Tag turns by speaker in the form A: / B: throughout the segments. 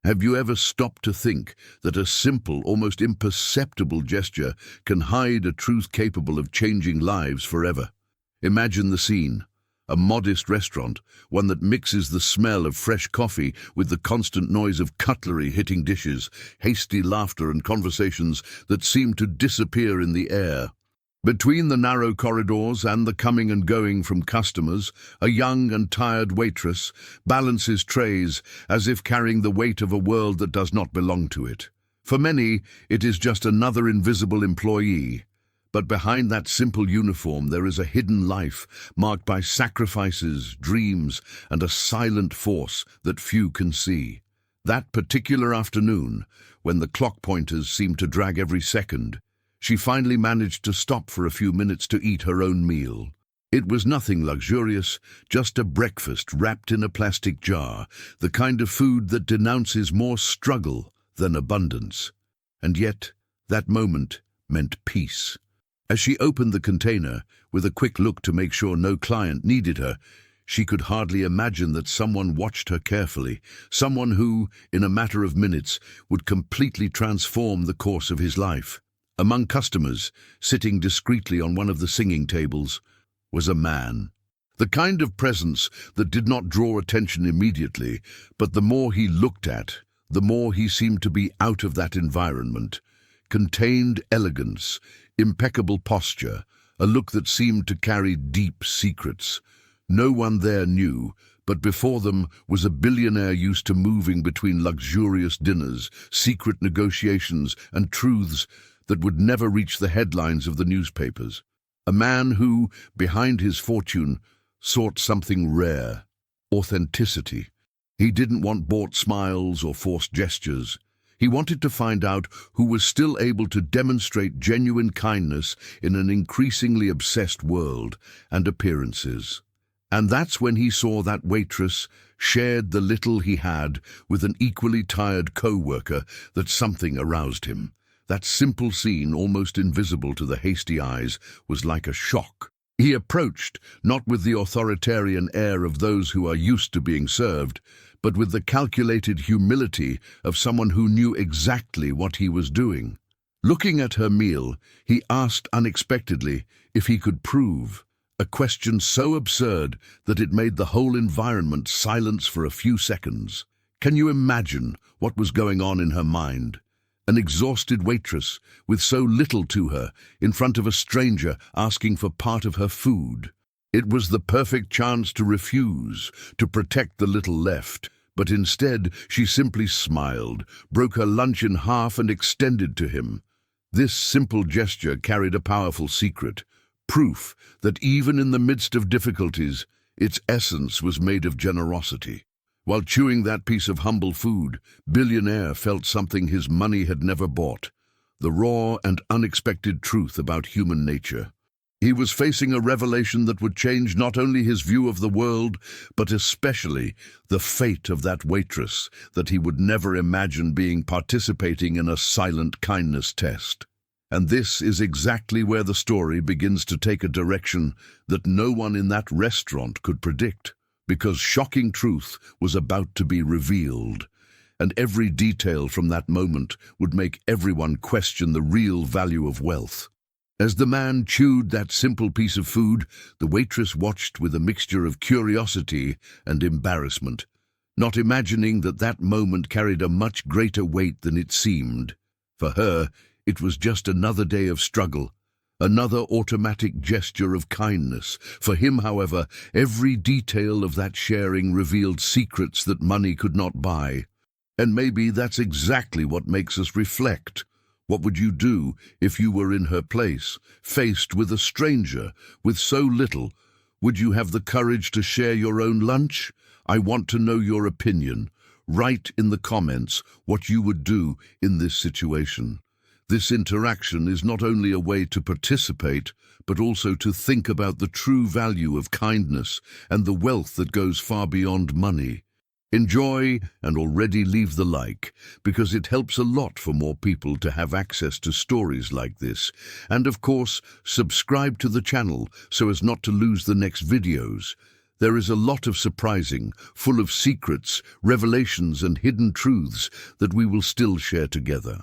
A: Have you ever stopped to think that a simple, almost imperceptible gesture can hide a truth capable of changing lives forever? Imagine the scene. A modest restaurant, one that mixes the smell of fresh coffee with the constant noise of cutlery hitting dishes, hasty laughter and conversations that seem to disappear in the air. Between the narrow corridors and the coming and going from customers, a young and tired waitress balances trays as if carrying the weight of a world that does not belong to it. For many, it is just another invisible employee. But behind that simple uniform there is a hidden life marked by sacrifices, dreams, and a silent force that few can see. That particular afternoon, when the clock pointers seemed to drag every second, she finally managed to stop for a few minutes to eat her own meal. It was nothing luxurious, just a breakfast wrapped in a plastic jar, the kind of food that denounces more struggle than abundance. And yet, that moment meant peace. As she opened the container, with a quick look to make sure no client needed her, she could hardly imagine that someone watched her carefully, someone who, in a matter of minutes, would completely transform the course of his life. Among customers, sitting discreetly on one of the singing tables, was a man. The kind of presence that did not draw attention immediately, but the more he looked at, the more he seemed to be out of that environment. Contained elegance, impeccable posture, a look that seemed to carry deep secrets. No one there knew, but before them was a billionaire used to moving between luxurious dinners, secret negotiations, and truths that would never reach the headlines of the newspapers. A man who, behind his fortune, sought something rare: authenticity. He didn't want bought smiles or forced gestures. He wanted to find out who was still able to demonstrate genuine kindness in an increasingly obsessed world and appearances. And that's when he saw that waitress shared the little he had with an equally tired co-worker, that something aroused him. That simple scene, almost invisible to the hasty eyes, was like a shock. He approached, not with the authoritarian air of those who are used to being served, but with the calculated humility of someone who knew exactly what he was doing. Looking at her meal, he asked unexpectedly if he could prove, a question so absurd that it made the whole environment silence for a few seconds. Can you imagine what was going on in her mind? An exhausted waitress, with so little to her, in front of a stranger asking for part of her food. It was the perfect chance to refuse, to protect the little left. But instead, she simply smiled, broke her lunch in half and extended to him. This simple gesture carried a powerful secret, proof that even in the midst of difficulties, its essence was made of generosity. While chewing that piece of humble food, billionaire felt something his money had never bought: the raw and unexpected truth about human nature. He was facing a revelation that would change not only his view of the world, but especially the fate of that waitress that he would never imagine being participating in a silent kindness test. And this is exactly where the story begins to take a direction that no one in that restaurant could predict. Because shocking truth was about to be revealed, and every detail from that moment would make everyone question the real value of wealth. As the man chewed that simple piece of food, the waitress watched with a mixture of curiosity and embarrassment, not imagining that that moment carried a much greater weight than it seemed. For her, it was just another day of struggle, another automatic gesture of kindness. For him, however, every detail of that sharing revealed secrets that money could not buy. And maybe that's exactly what makes us reflect. What would you do if you were in her place, faced with a stranger, with so little? Would you have the courage to share your own lunch? I want to know your opinion. Write in the comments what you would do in this situation. This interaction is not only a way to participate, but also to think about the true value of kindness and the wealth that goes far beyond money. Enjoy and already leave the like, because it helps a lot for more people to have access to stories like this. And of course, subscribe to the channel so as not to lose the next videos. There is a lot of surprising, full of secrets, revelations and hidden truths that we will still share together.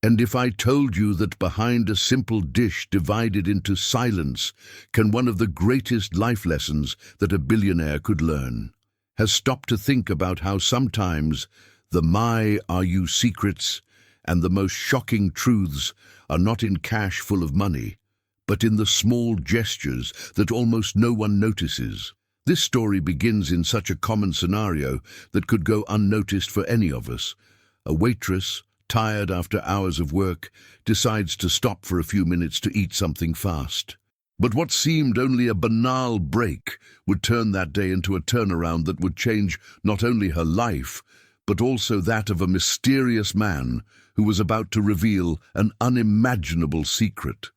A: And if I told you that behind a simple dish divided into silence can one of the greatest life lessons that a billionaire could learn, has stopped to think about how sometimes the "my are you" secrets and the most shocking truths are not in cash full of money, but in the small gestures that almost no one notices. This story begins in such a common scenario that could go unnoticed for any of us. A waitress, tired after hours of work, decides to stop for a few minutes to eat something fast. But what seemed only a banal break would turn that day into a turnaround that would change not only her life, but also that of a mysterious man who was about to reveal an unimaginable secret.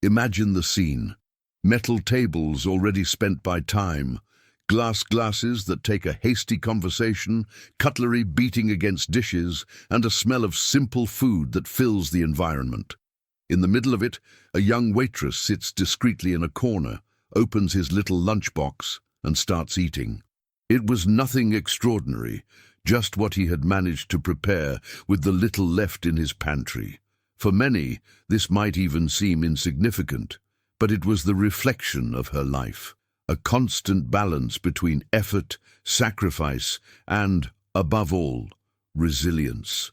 A: Imagine the scene. Metal tables already spent by time, glass glasses that take a hasty conversation, cutlery beating against dishes, and a smell of simple food that fills the environment. In the middle of it, a young waitress sits discreetly in a corner, opens his little lunchbox, and starts eating. It was nothing extraordinary, just what he had managed to prepare with the little left in his pantry. For many, this might even seem insignificant, but it was the reflection of her life. A constant balance between effort, sacrifice, and, above all, resilience.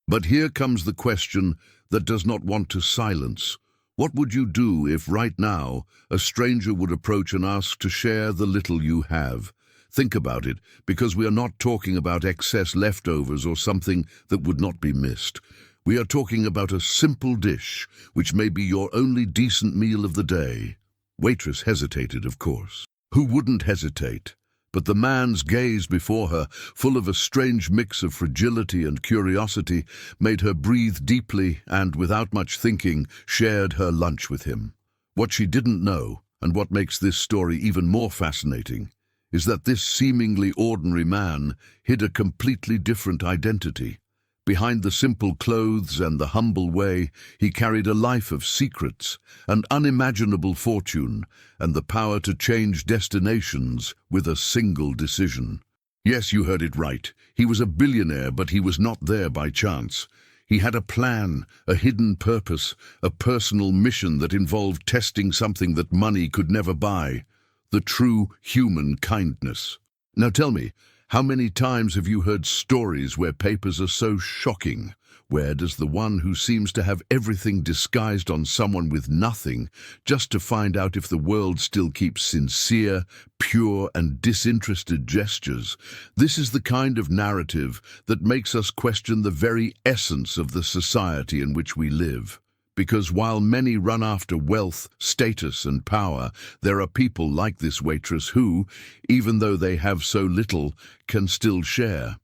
A: But here comes the question that does not want to silence. What would you do if right now a stranger would approach and ask to share the little you have? Think about it, because we are not talking about excess leftovers or something that would not be missed. We are talking about a simple dish, which may be your only decent meal of the day. Waitress hesitated, of course. Who wouldn't hesitate? But the man's gaze before her, full of a strange mix of fragility and curiosity, made her breathe deeply and, without much thinking, shared her lunch with him. What she didn't know, and what makes this story even more fascinating, is that this seemingly ordinary man hid a completely different identity. Behind the simple clothes and the humble way, he carried a life of secrets, an unimaginable fortune, and the power to change destinations with a single decision. Yes, you heard it right. He was a billionaire, but he was not there by chance. He had a plan, a hidden purpose, a personal mission that involved testing something that money could never buy: the true human kindness. Now tell me, how many times have you heard stories where papers are so shocking? Where does the one who seems to have everything disguised on someone with nothing, just to find out if the world still keeps sincere, pure and disinterested gestures? This is the kind of narrative that makes us question the very essence of the society in which we live. Because while many run after wealth, status and power, there are people like this waitress who, even though they have so little, can still share.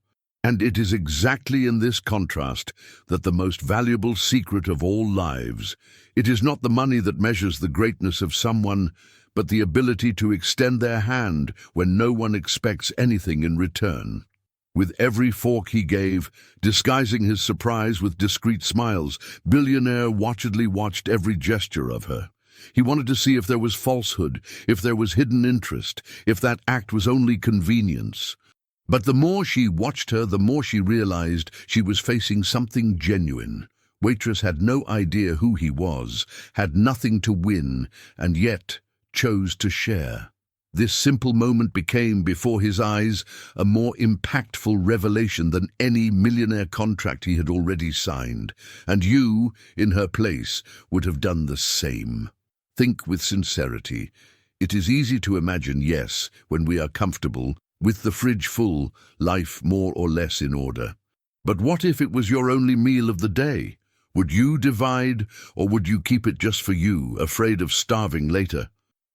A: And it is exactly in this contrast that the most valuable secret of all lives. It is not the money that measures the greatness of someone, but the ability to extend their hand when no one expects anything in return. With every fork he gave, disguising his surprise with discreet smiles, billionaire watchedly watched every gesture of her. He wanted to see if there was falsehood, if there was hidden interest, if that act was only convenience. But the more she watched her, the more she realized she was facing something genuine. Waitress had no idea who he was, had nothing to win, and yet chose to share. This simple moment became, before his eyes, a more impactful revelation than any millionaire contract he had already signed. And you, in her place, would have done the same. Think with sincerity. It is easy to imagine, yes, when we are comfortable, with the fridge full, life more or less in order. But what if it was your only meal of the day? Would you divide, or would you keep it just for you, afraid of starving later?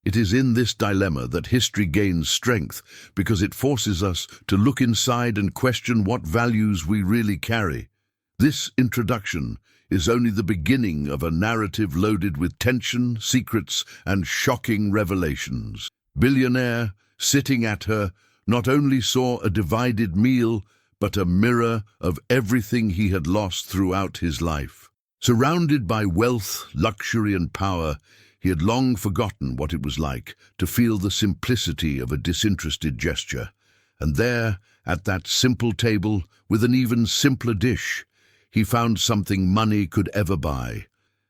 A: It is in this dilemma that history gains strength, because it forces us to look inside and question what values we really carry. This introduction is only the beginning of a narrative loaded with tension, secrets, and shocking revelations. Billionaire, sitting at her, not only saw a divided meal, but a mirror of everything he had lost throughout his life. Surrounded by wealth, luxury, and power, He had long forgotten what it was like to feel the simplicity of a disinterested gesture. And there, at that simple table, with an even simpler dish, he found something money could ever buy.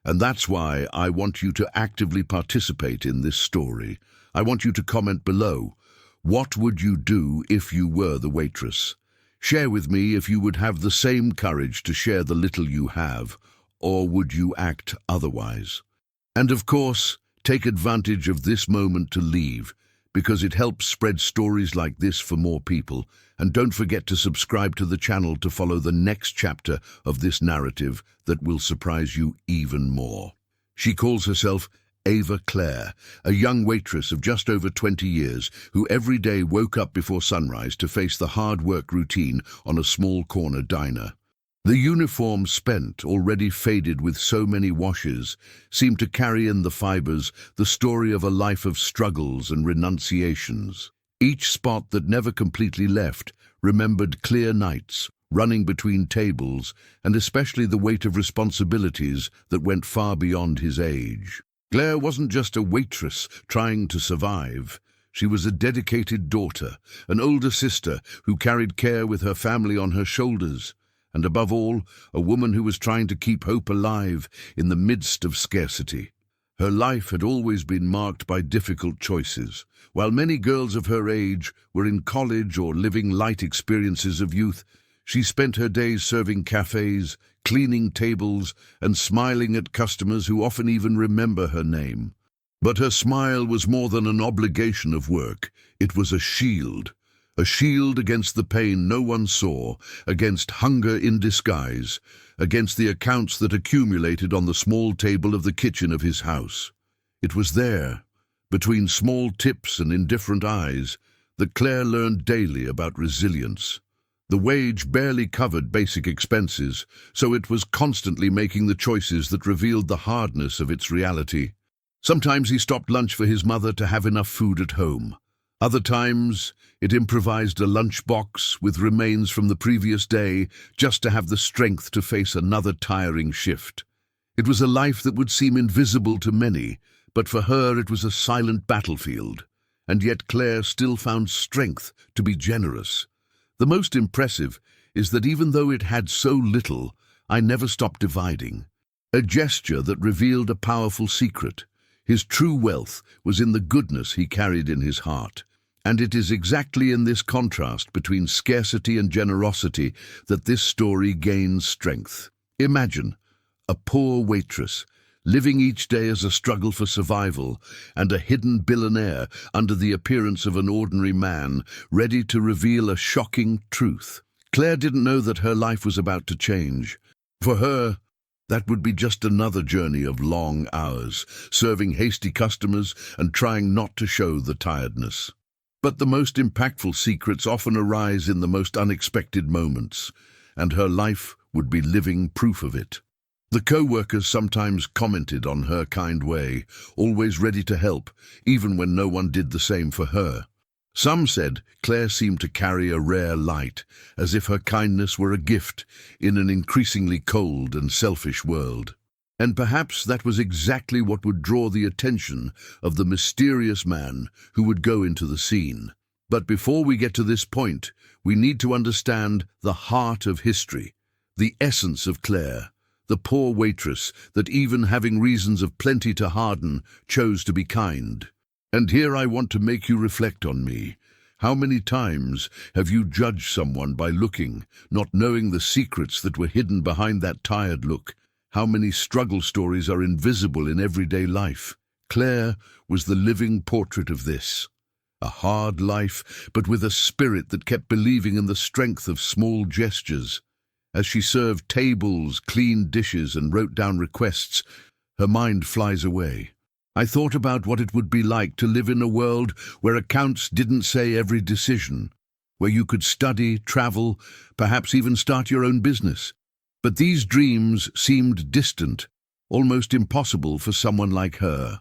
A: And that's why I want you to actively participate in this story. I want you to comment below. What would you do if you were the waitress? Share with me if you would have the same courage to share the little you have, or would you act otherwise? And of course, take advantage of this moment to leave, because it helps spread stories like this for more people. And don't forget to subscribe to the channel to follow the next chapter of this narrative that will surprise you even more. She calls herself Ava Clare, a young waitress of just over 20 years who every day woke up before sunrise to face the hard work routine on a small corner diner. The uniform, spent, already faded with so many washes, seemed to carry in the fibers the story of a life of struggles and renunciations. Each spot that never completely left remembered clear nights, running between tables, and especially the weight of responsibilities that went far beyond his age. Claire wasn't just a waitress trying to survive. She was a dedicated daughter, an older sister who carried care with her family on her shoulders, and above all, a woman who was trying to keep hope alive in the midst of scarcity. Her life had always been marked by difficult choices. While many girls of her age were in college or living light experiences of youth, she spent her days serving cafes, cleaning tables, and smiling at customers who often even remember her name. But her smile was more than an obligation of work. It was a shield against the pain no one saw, against hunger in disguise, against the accounts that accumulated on the small table of the kitchen of his house. It was there, between small tips and indifferent eyes, that Claire learned daily about resilience. The wage barely covered basic expenses, so it was constantly making the choices that revealed the hardness of its reality. Sometimes he stopped lunch for his mother to have enough food at home. Other times, it improvised a lunchbox with remains from the previous day just to have the strength to face another tiring shift. It was a life that would seem invisible to many, but for her it was a silent battlefield. And yet Claire still found strength to be generous. The most impressive is that even though it had so little, I never stopped dividing. A gesture that revealed a powerful secret. His true wealth was in the goodness he carried in his heart. And it is exactly in this contrast between scarcity and generosity that this story gains strength. Imagine a poor waitress, living each day as a struggle for survival, and a hidden billionaire under the appearance of an ordinary man, ready to reveal a shocking truth. Claire didn't know that her life was about to change. For her, that would be just another journey of long hours, serving hasty customers and trying not to show the tiredness. But the most impactful secrets often arise in the most unexpected moments, and her life would be living proof of it. The co-workers sometimes commented on her kind way, always ready to help, even when no one did the same for her. Some said Claire seemed to carry a rare light, as if her kindness were a gift in an increasingly cold and selfish world. And perhaps that was exactly what would draw the attention of the mysterious man who would go into the scene. But before we get to this point, we need to understand the heart of history, the essence of Claire, the poor waitress that, even having reasons of plenty to harden, chose to be kind. And here I want to make you reflect on me. How many times have you judged someone by looking, not knowing the secrets that were hidden behind that tired look? How many struggle stories are invisible in everyday life? Claire was the living portrait of this. A hard life, but with a spirit that kept believing in the strength of small gestures. As she served tables, cleaned dishes, and wrote down requests, her mind flies away. I thought about what it would be like to live in a world where accounts didn't say every decision, where you could study, travel, perhaps even start your own business. But these dreams seemed distant, almost impossible for someone like her.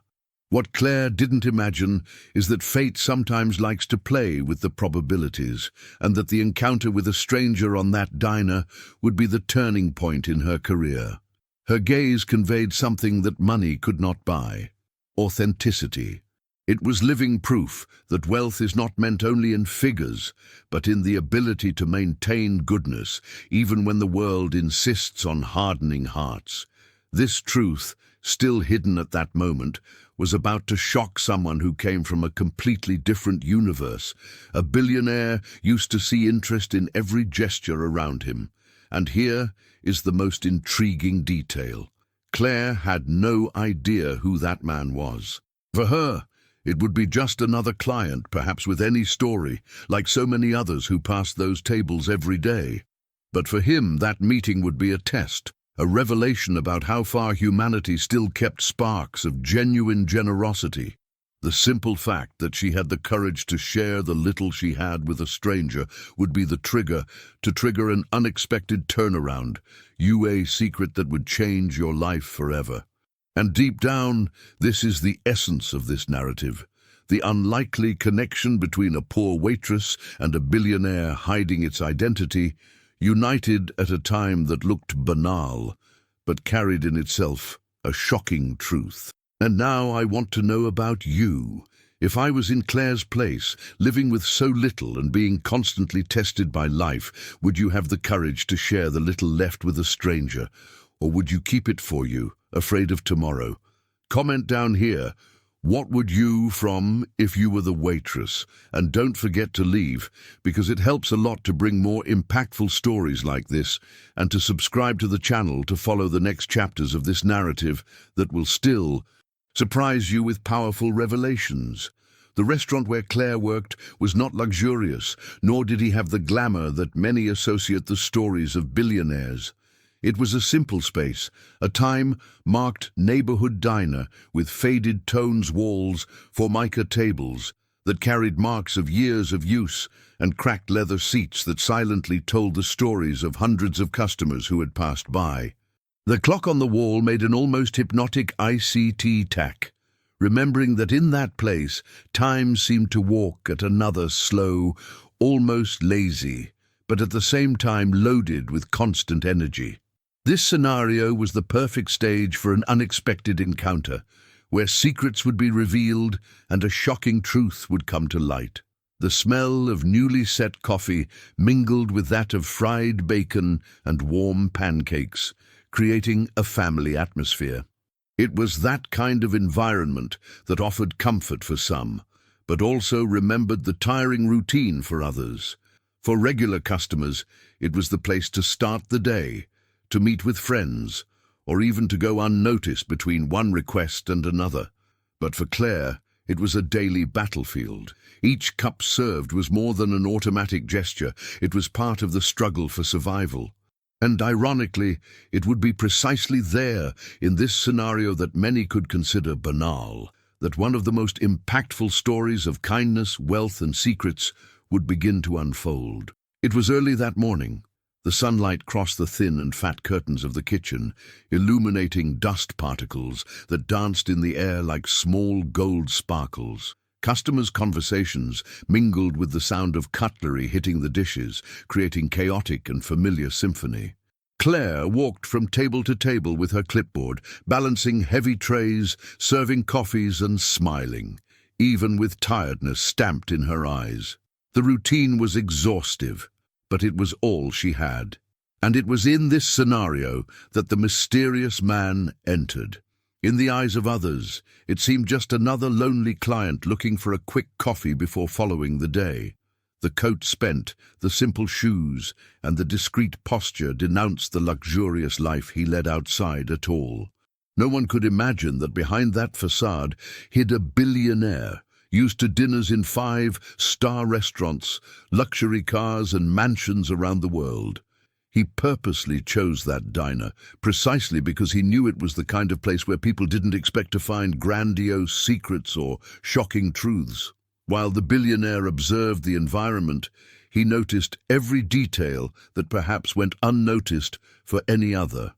A: What Claire didn't imagine is that fate sometimes likes to play with the probabilities, and that the encounter with a stranger on that diner would be the turning point in her career. Her gaze conveyed something that money could not buy. authenticity. It was living proof that wealth is not meant only in figures, but in the ability to maintain goodness, even when the world insists on hardening hearts. This truth, still hidden at that moment, was about to shock someone who came from a completely different universe. A billionaire used to see interest in every gesture around him. And here is the most intriguing detail. Claire had no idea who that man was. For her, it would be just another client, perhaps with any story, like so many others who passed those tables every day. But for him, that meeting would be a test, a revelation about how far humanity still kept sparks of genuine generosity. The simple fact that she had the courage to share the little she had with a stranger would be the trigger to trigger an unexpected turnaround, a secret that would change your life forever. And deep down, this is the essence of this narrative, the unlikely connection between a poor waitress and a billionaire hiding its identity, united at a time that looked banal, but carried in itself a shocking truth. And now I want to know about you. If I was in Claire's place, living with so little and being constantly tested by life, would you have the courage to share the little left with a stranger? Or would you keep it for you, afraid of tomorrow? Comment down here. What would you from if you were the waitress? And don't forget to leave, because it helps a lot to bring more impactful stories like this, and to subscribe to the channel to follow the next chapters of this narrative that will still surprise you with powerful revelations. The restaurant where Claire worked was not luxurious, nor did he have the glamour that many associate the stories of billionaires. It was a simple space, a time-marked neighborhood diner with faded tones walls, formica tables that carried marks of years of use, and cracked leather seats that silently told the stories of hundreds of customers who had passed by. The clock on the wall made an almost hypnotic ICT tack, remembering that in that place, time seemed to walk at another slow, almost lazy, but at the same time loaded with constant energy. This scenario was the perfect stage for an unexpected encounter, where secrets would be revealed and a shocking truth would come to light. The smell of newly set coffee mingled with that of fried bacon and warm pancakes, creating a family atmosphere. It was that kind of environment that offered comfort for some, but also remembered the tiring routine for others. For regular customers, it was the place to start the day, to meet with friends, or even to go unnoticed between one request and another. But for Claire, it was a daily battlefield. Each cup served was more than an automatic gesture. It was part of the struggle for survival. And ironically, it would be precisely there, in this scenario that many could consider banal, that one of the most impactful stories of kindness, wealth, and secrets would begin to unfold. It was early that morning. The sunlight crossed the thin and fat curtains of the kitchen, illuminating dust particles that danced in the air like small gold sparkles. Customers' conversations mingled with the sound of cutlery hitting the dishes, creating chaotic and familiar symphony. Claire walked from table to table with her clipboard, balancing heavy trays, serving coffees and smiling, even with tiredness stamped in her eyes. The routine was exhaustive, but it was all she had. And it was in this scenario that the mysterious man entered. In the eyes of others, it seemed just another lonely client looking for a quick coffee before following the day. The coat spent, the simple shoes, and the discreet posture denounced the luxurious life he led outside at all. No one could imagine that behind that facade hid a billionaire, used to dinners in 5-star restaurants, luxury cars, and mansions around the world. He purposely chose that diner, precisely because he knew it was the kind of place where people didn't expect to find grandiose secrets or shocking truths. While the billionaire observed the environment, he noticed every detail that perhaps went unnoticed for any other.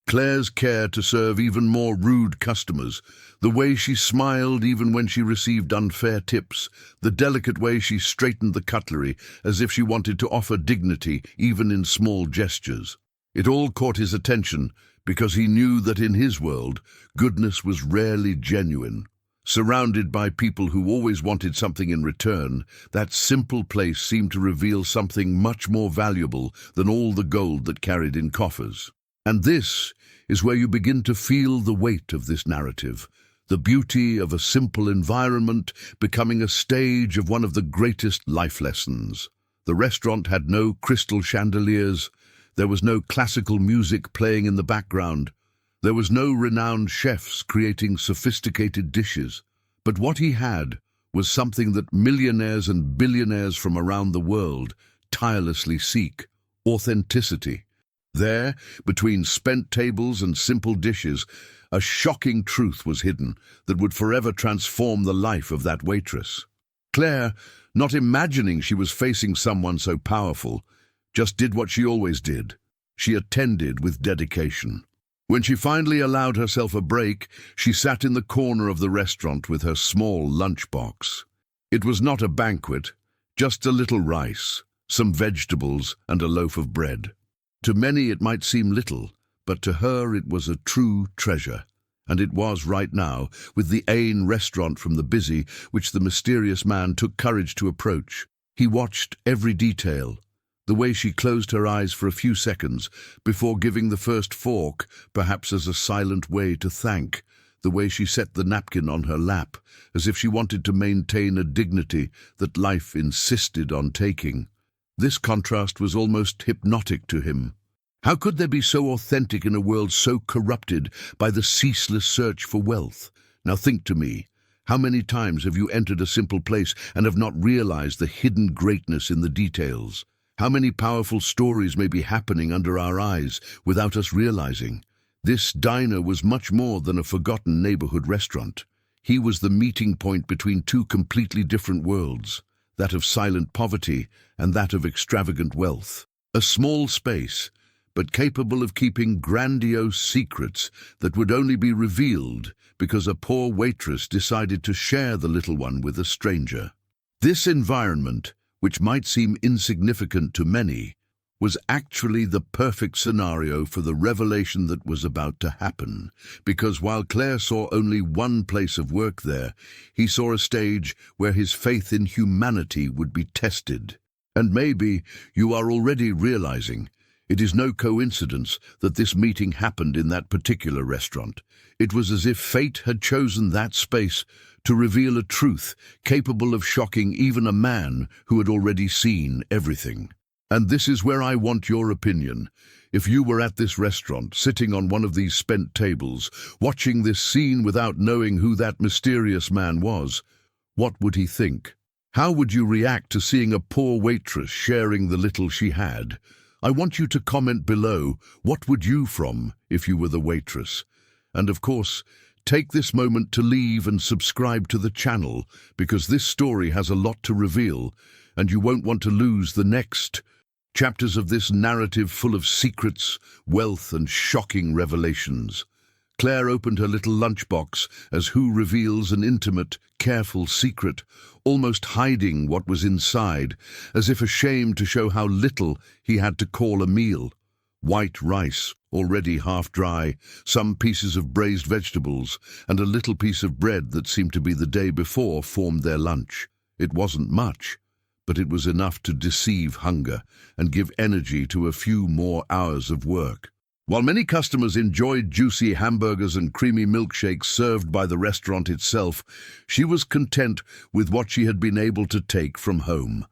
A: Claire's care to serve even more rude customers, the way she smiled even when she received unfair tips, the delicate way she straightened the cutlery as if she wanted to offer dignity even in small gestures. It all caught his attention because he knew that in his world, goodness was rarely genuine. Surrounded by people who always wanted something in return, that simple place seemed to reveal something much more valuable than all the gold that carried in coffers. And this is where you begin to feel the weight of this narrative, the beauty of a simple environment becoming a stage of one of the greatest life lessons. The restaurant had no crystal chandeliers, there was no classical music playing in the background, there was no renowned chefs creating sophisticated dishes. But what he had was something that millionaires and billionaires from around the world tirelessly seek: authenticity. There, between spent tables and simple dishes, a shocking truth was hidden that would forever transform the life of that waitress. Claire, not imagining she was facing someone so powerful, just did what she always did. She attended with dedication. When she finally allowed herself a break, she sat in the corner of the restaurant with her small lunchbox. It was not a banquet, just a little rice, some vegetables, and a loaf of bread. To many it might seem little, but to her it was a true treasure. And it was right now, with the Ain restaurant from the busy, which the mysterious man took courage to approach. He watched every detail. The way she closed her eyes for a few seconds before giving the first fork, perhaps as a silent way to thank. The way she set the napkin on her lap, as if she wanted to maintain a dignity that life insisted on taking. This contrast was almost hypnotic to him. How could they be so authentic in a world so corrupted by the ceaseless search for wealth? Now think to me, how many times have you entered a simple place and have not realized the hidden greatness in the details? How many powerful stories may be happening under our eyes without us realizing? This diner was much more than a forgotten neighborhood restaurant. He was the meeting point between two completely different worlds, that of silent poverty and that of extravagant wealth. A small space, but capable of keeping grandiose secrets that would only be revealed because a poor waitress decided to share the little one with a stranger. This environment, which might seem insignificant to many, was actually the perfect scenario for the revelation that was about to happen, because while Claire saw only one place of work there, he saw a stage where his faith in humanity would be tested. And maybe you are already realizing it is no coincidence that this meeting happened in that particular restaurant. It was as if fate had chosen that space to reveal a truth capable of shocking even a man who had already seen everything. And this is where I want your opinion. If you were at this restaurant, sitting on one of these spent tables, watching this scene without knowing who that mysterious man was, what would he think? How would you react to seeing a poor waitress sharing the little she had? I want you to comment below, what would you from if you were the waitress? And of course, take this moment to leave and subscribe to the channel, because this story has a lot to reveal, and you won't want to lose the next chapters of this narrative full of secrets, wealth, and shocking revelations. Claire opened her little lunchbox as who reveals an intimate, careful secret, almost hiding what was inside, as if ashamed to show how little he had to call a meal. White rice, already half dry, some pieces of braised vegetables, and a little piece of bread that seemed to be the day before formed their lunch. It wasn't much, but it was enough to deceive hunger and give energy to a few more hours of work. While many customers enjoyed juicy hamburgers and creamy milkshakes served by the restaurant itself, she was content with what she had been able to take from home.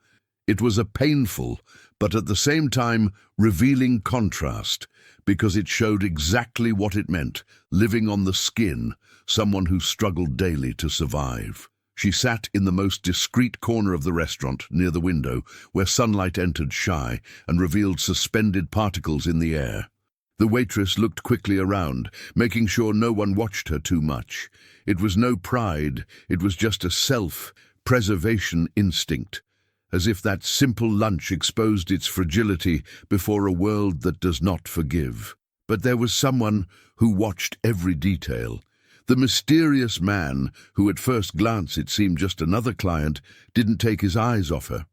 A: It was a painful, but at the same time revealing contrast, because it showed exactly what it meant, living on the skin, someone who struggled daily to survive. She sat in the most discreet corner of the restaurant, near the window, where sunlight entered shy and revealed suspended particles in the air. The waitress looked quickly around, making sure no one watched her too much. It was no pride, it was just a self-preservation instinct, as if that simple lunch exposed its fragility before a world that does not forgive. But there was someone who watched every detail. The mysterious man, who at first glance it seemed just another client, didn't take his eyes off her.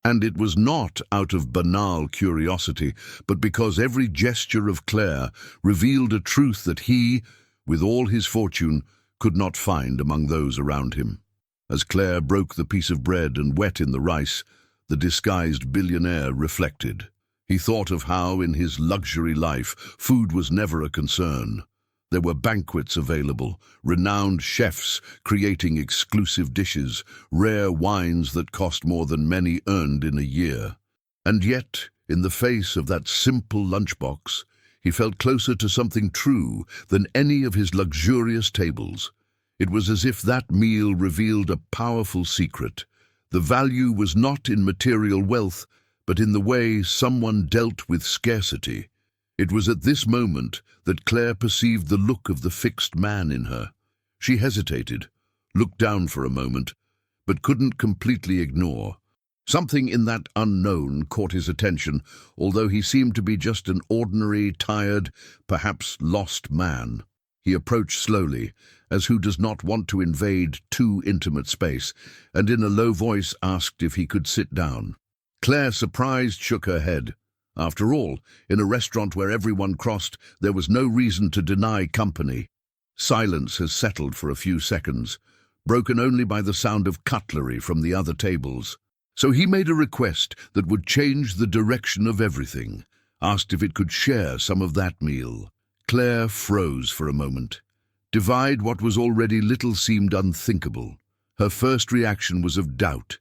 A: And it was not out of banal curiosity, but because every gesture of Claire revealed a truth that he, with all his fortune, could not find among those around him. As Claire broke the piece of bread and wet in the rice, the disguised billionaire reflected. He thought of how, in his luxury life, food was never a concern. There were banquets available, renowned chefs creating exclusive dishes, rare wines that cost more than many earned in a year. And yet, in the face of that simple lunchbox, he felt closer to something true than any of his luxurious tables. It was as if that meal revealed a powerful secret. The value was not in material wealth, but in the way someone dealt with scarcity. It was at this moment that Claire perceived the look of the fixed man in her. She hesitated, looked down for a moment, but couldn't completely ignore. Something in that unknown caught his attention, although he seemed to be just an ordinary, tired, perhaps lost man. He approached slowly, as who does not want to invade too intimate space, and in a low voice asked if he could sit down. Claire, surprised, shook her head. After all, in a restaurant where everyone crossed, there was no reason to deny company. Silence has settled for a few seconds, broken only by the sound of cutlery from the other tables. So he made a request that would change the direction of everything, asked if it could share some of that meal. Claire froze for a moment. Divide what was already little seemed unthinkable. Her first reaction was of doubt,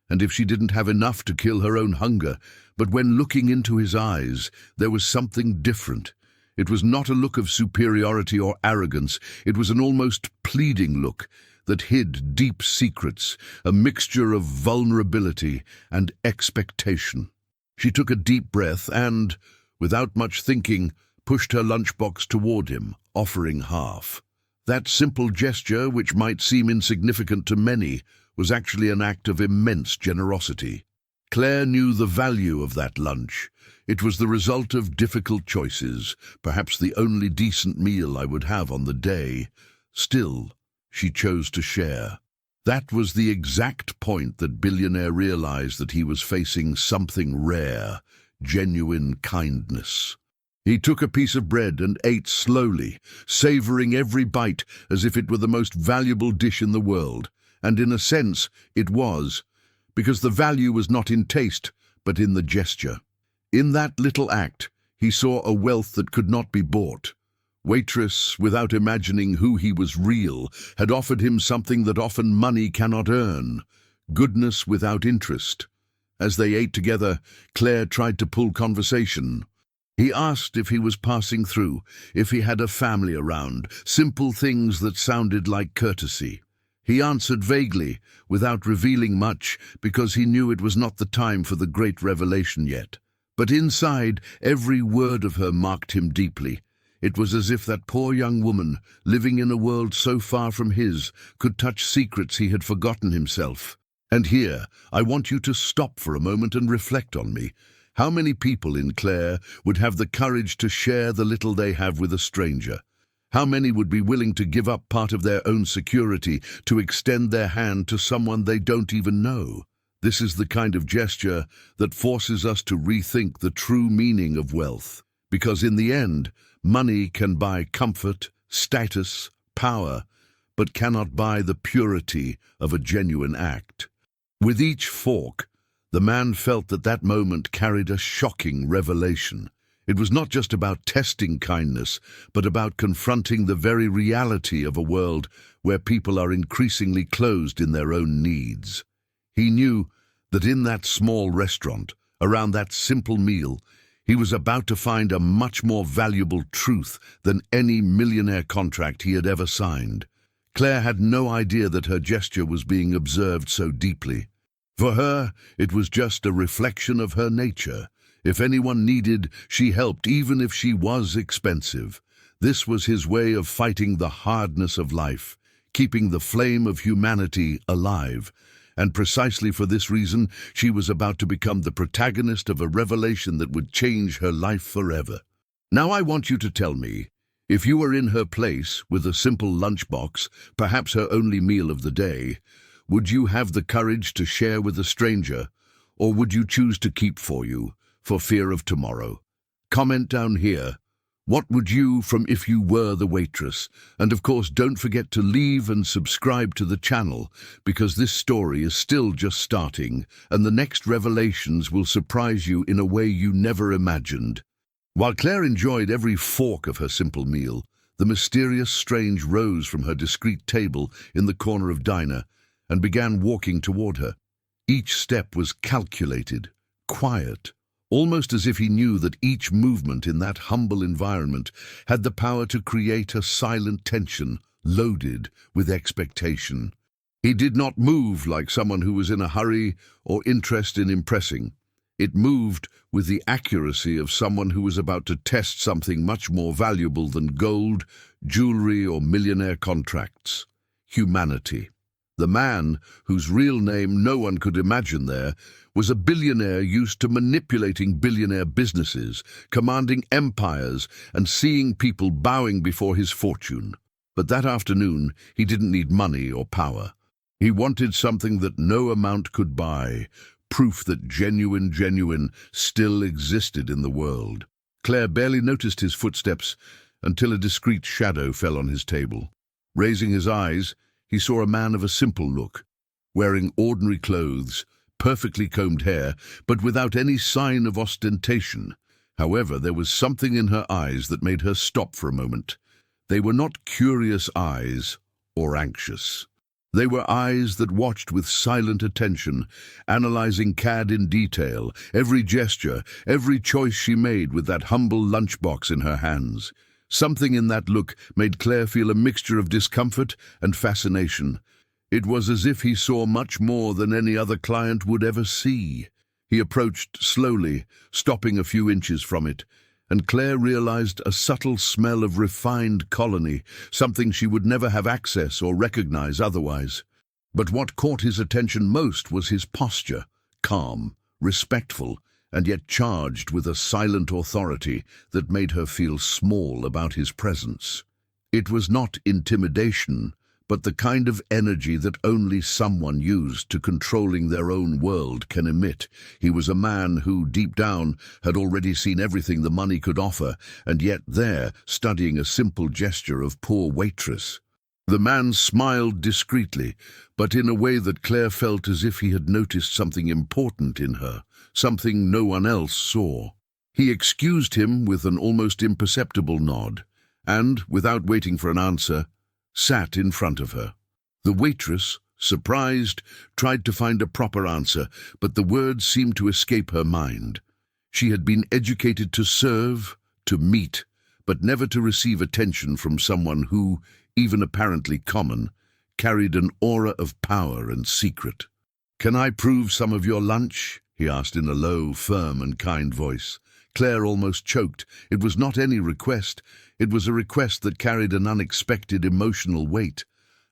A: and if she didn't have enough to kill her own hunger, but when looking into his eyes, there was something different. It was not a look of superiority or arrogance, it was an almost pleading look that hid deep secrets, a mixture of vulnerability and expectation. She took a deep breath and, without much thinking, pushed her lunchbox toward him, offering half. That simple gesture, which might seem insignificant to many, was actually an act of immense generosity. Claire knew the value of that lunch. It was the result of difficult choices, perhaps the only decent meal I would have on the day. Still, she chose to share. That was the exact point that billionaire realized that he was facing something rare, genuine kindness. He took a piece of bread and ate slowly, savoring every bite as if it were the most valuable dish in the world. And in a sense, it was, because the value was not in taste, but in the gesture. In that little act, he saw a wealth that could not be bought. Waitress, without imagining who he was real, had offered him something that often money cannot earn: goodness without interest. As they ate together, Claire tried to pull conversation. He asked if he was passing through, if he had a family around, simple things that sounded like courtesy. He answered vaguely, without revealing much, because he knew it was not the time for the great revelation yet. But inside, every word of her marked him deeply. It was as if that poor young woman, living in a world so far from his, could touch secrets he had forgotten himself. And here, I want you to stop for a moment and reflect on me. How many people in Claire would have the courage to share the little they have with a stranger? How many would be willing to give up part of their own security to extend their hand to someone they don't even know? This is the kind of gesture that forces us to rethink the true meaning of wealth. Because in the end, money can buy comfort, status, power, but cannot buy the purity of a genuine act. With each fork, the man felt that that moment carried a shocking revelation. It was not just about testing kindness, but about confronting the very reality of a world where people are increasingly closed in their own needs. He knew that in that small restaurant, around that simple meal, he was about to find a much more valuable truth than any millionaire contract he had ever signed. Claire had no idea that her gesture was being observed so deeply. For her, it was just a reflection of her nature. If anyone needed, she helped, even if she was expensive. This was his way of fighting the hardness of life, keeping the flame of humanity alive. And precisely for this reason, she was about to become the protagonist of a revelation that would change her life forever. Now I want you to tell me, if you were in her place with a simple lunchbox, perhaps her only meal of the day, would you have the courage to share with a stranger, or would you choose to keep for you, for fear of tomorrow? Comment down here. What would you from if you were the waitress? And of course, don't forget to leave and subscribe to the channel, because this story is still just starting, and the next revelations will surprise you in a way you never imagined. While Claire enjoyed every fork of her simple meal, the mysterious strange rose from her discreet table in the corner of diner and began walking toward her. Each step was calculated, quiet, almost as if he knew that each movement in that humble environment had the power to create a silent tension loaded with expectation. He did not move like someone who was in a hurry or interested in impressing. It moved with the accuracy of someone who was about to test something much more valuable than gold, jewelry, or millionaire contracts: humanity. The man, whose real name no one could imagine there, was a billionaire used to manipulating billionaire businesses, commanding empires, and seeing people bowing before his fortune. But that afternoon, he didn't need money or power. He wanted something that no amount could buy, proof that genuine still existed in the world. Claire barely noticed his footsteps until a discreet shadow fell on his table. Raising his eyes, he saw a man of a simple look, wearing ordinary clothes, perfectly combed hair, but without any sign of ostentation. However, there was something in her eyes that made her stop for a moment. They were not curious eyes or anxious. They were eyes that watched with silent attention, analyzing Cad in detail, every gesture, every choice she made with that humble lunchbox in her hands. Something in that look made Claire feel a mixture of discomfort and fascination. It was as if he saw much more than any other client would ever see. He approached slowly, stopping a few inches from it, and Claire realized a subtle smell of refined colony, something she would never have access or recognize otherwise. But what caught his attention most was his posture, calm, respectful, and yet charged with a silent authority that made her feel small about his presence. It was not intimidation, but the kind of energy that only someone used to controlling their own world can emit. He was a man who, deep down, had already seen everything the money could offer, and yet there, studying a simple gesture of poor waitress. The man smiled discreetly, but in a way that Claire felt as if he had noticed something important in her, something no one else saw. He excused him with an almost imperceptible nod, and, without waiting for an answer, sat in front of her. The waitress, surprised, tried to find a proper answer, but the words seemed to escape her mind. She had been educated to serve, to meet, but never to receive attention from someone who, even apparently common, carried an aura of power and secret. "Can I prove some of your lunch?" he asked in a low, firm and kind voice. Claire almost choked. It was not any request. It was a request that carried an unexpected emotional weight.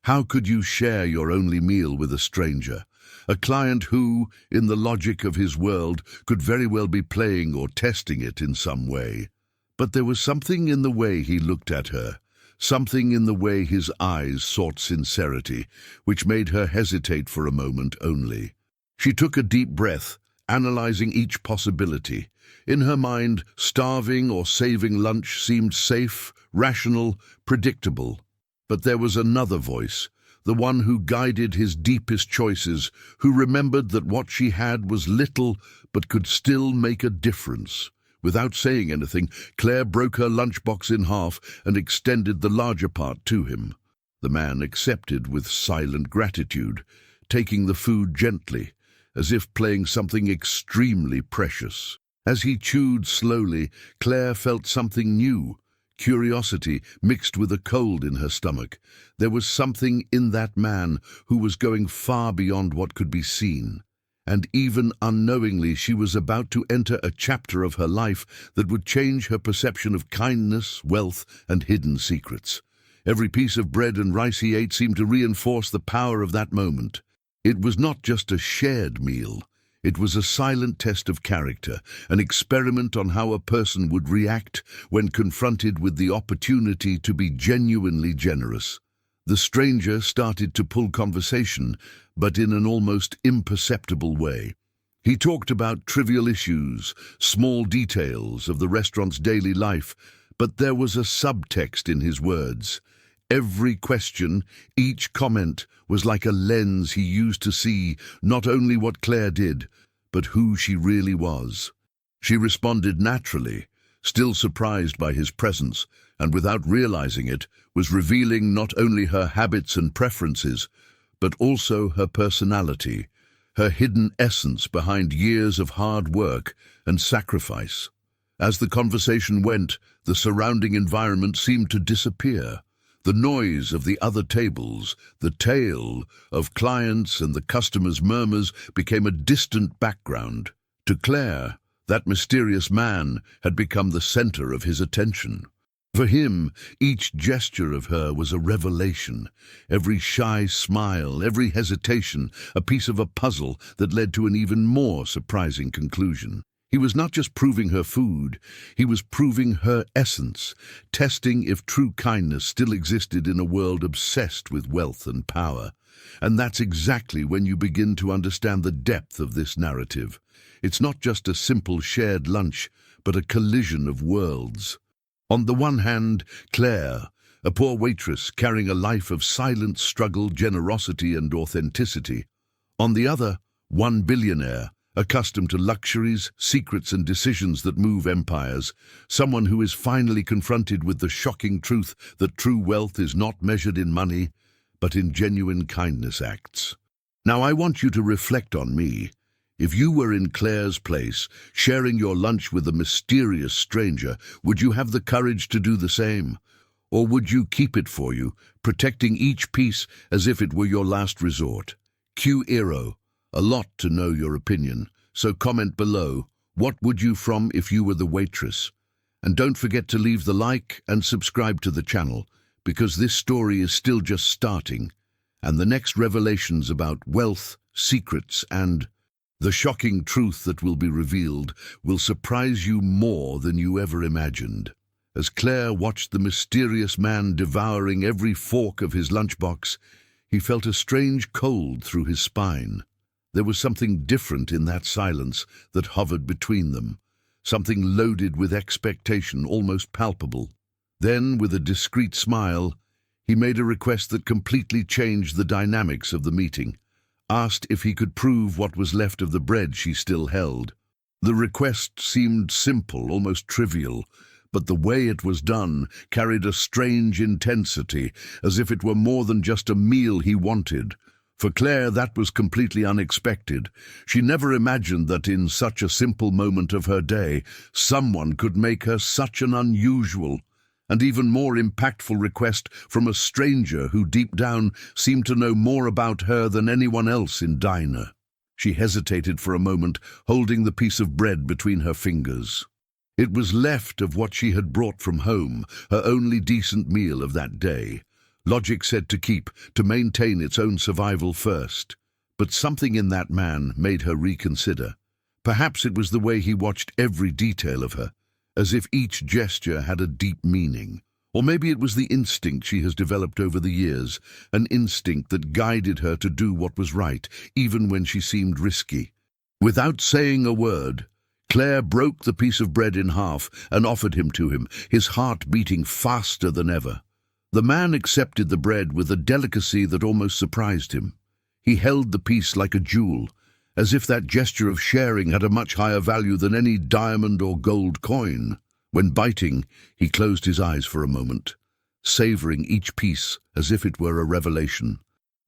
A: How could you share your only meal with a stranger? A client who, in the logic of his world, could very well be playing or testing it in some way. But there was something in the way he looked at her, something in the way his eyes sought sincerity, which made her hesitate for a moment only. She took a deep breath, analyzing each possibility. In her mind, starving or saving lunch seemed safe, rational, predictable. But there was another voice, the one who guided his deepest choices, who remembered that what she had was little but could still make a difference. Without saying anything, Claire broke her lunchbox in half and extended the larger part to him. The man accepted with silent gratitude, taking the food gently, as if playing something extremely precious. As he chewed slowly, Claire felt something new, curiosity mixed with a cold in her stomach. There was something in that man who was going far beyond what could be seen. And even unknowingly, she was about to enter a chapter of her life that would change her perception of kindness, wealth, and hidden secrets. Every piece of bread and rice he ate seemed to reinforce the power of that moment. It was not just a shared meal. It was a silent test of character, an experiment on how a person would react when confronted with the opportunity to be genuinely generous. The stranger started to pull conversation, but in an almost imperceptible way. He talked about trivial issues, small details of the restaurant's daily life, But there was a subtext in his words. Every question, each comment, was like a lens he used to see not only what Claire did, but who she really was. She responded naturally, still surprised by his presence, and without realizing it, was revealing not only her habits and preferences, but also her personality, her hidden essence behind years of hard work and sacrifice. As the conversation went, the surrounding environment seemed to disappear. The noise of the other tables, the tale of clients and the customers' murmurs became a distant background. To Claire, that mysterious man had become the center of his attention. For him, each gesture of her was a revelation, every shy smile, every hesitation, a piece of a puzzle that led to an even more surprising conclusion. He was not just proving her food, he was proving her essence, testing if true kindness still existed in a world obsessed with wealth and power. And that's exactly when you begin to understand the depth of this narrative. It's not just a simple shared lunch, but a collision of worlds. On the one hand, Claire, a poor waitress carrying a life of silent struggle, generosity and authenticity. On the other, one billionaire, accustomed to luxuries, secrets and decisions that move empires, someone who is finally confronted with the shocking truth that true wealth is not measured in money, but in genuine kindness acts. Now I want you to reflect on me. If you were in Claire's place, sharing your lunch with a mysterious stranger, would you have the courage to do the same? Or would you keep it for you, protecting each piece as if it were your last resort? Q Eero, a lot to know your opinion, so comment below, what would you from if you were the waitress? And don't forget to leave the like and subscribe to the channel, because this story is still just starting, and the next revelations about wealth, secrets and the shocking truth that will be revealed will surprise you more than you ever imagined. As Claire watched the mysterious man devouring every fork of his lunchbox, he felt a strange cold through his spine. There was something different in that silence that hovered between them, something loaded with expectation, almost palpable. Then, with a discreet smile, he made a request that completely changed the dynamics of the meeting. Asked if he could prove what was left of the bread she still held. The request seemed simple, almost trivial, but the way it was done carried a strange intensity, as if it were more than just a meal he wanted. For Claire, that was completely unexpected. She never imagined that in such a simple moment of her day, someone could make her such an unusual and even more impactful request from a stranger who deep down seemed to know more about her than anyone else in Diner. She hesitated for a moment, holding the piece of bread between her fingers. It was left of what she had brought from home, her only decent meal of that day. Logic said to keep, to maintain its own survival first. But something in that man made her reconsider. Perhaps it was the way he watched every detail of her, as if each gesture had a deep meaning. Or maybe it was the instinct she has developed over the years, an instinct that guided her to do what was right, even when she seemed risky. Without saying a word, Claire broke the piece of bread in half and offered him to him, his heart beating faster than ever. The man accepted the bread with a delicacy that almost surprised him. He held the piece like a jewel, as if that gesture of sharing had a much higher value than any diamond or gold coin. When biting, he closed his eyes for a moment, savoring each piece as if it were a revelation.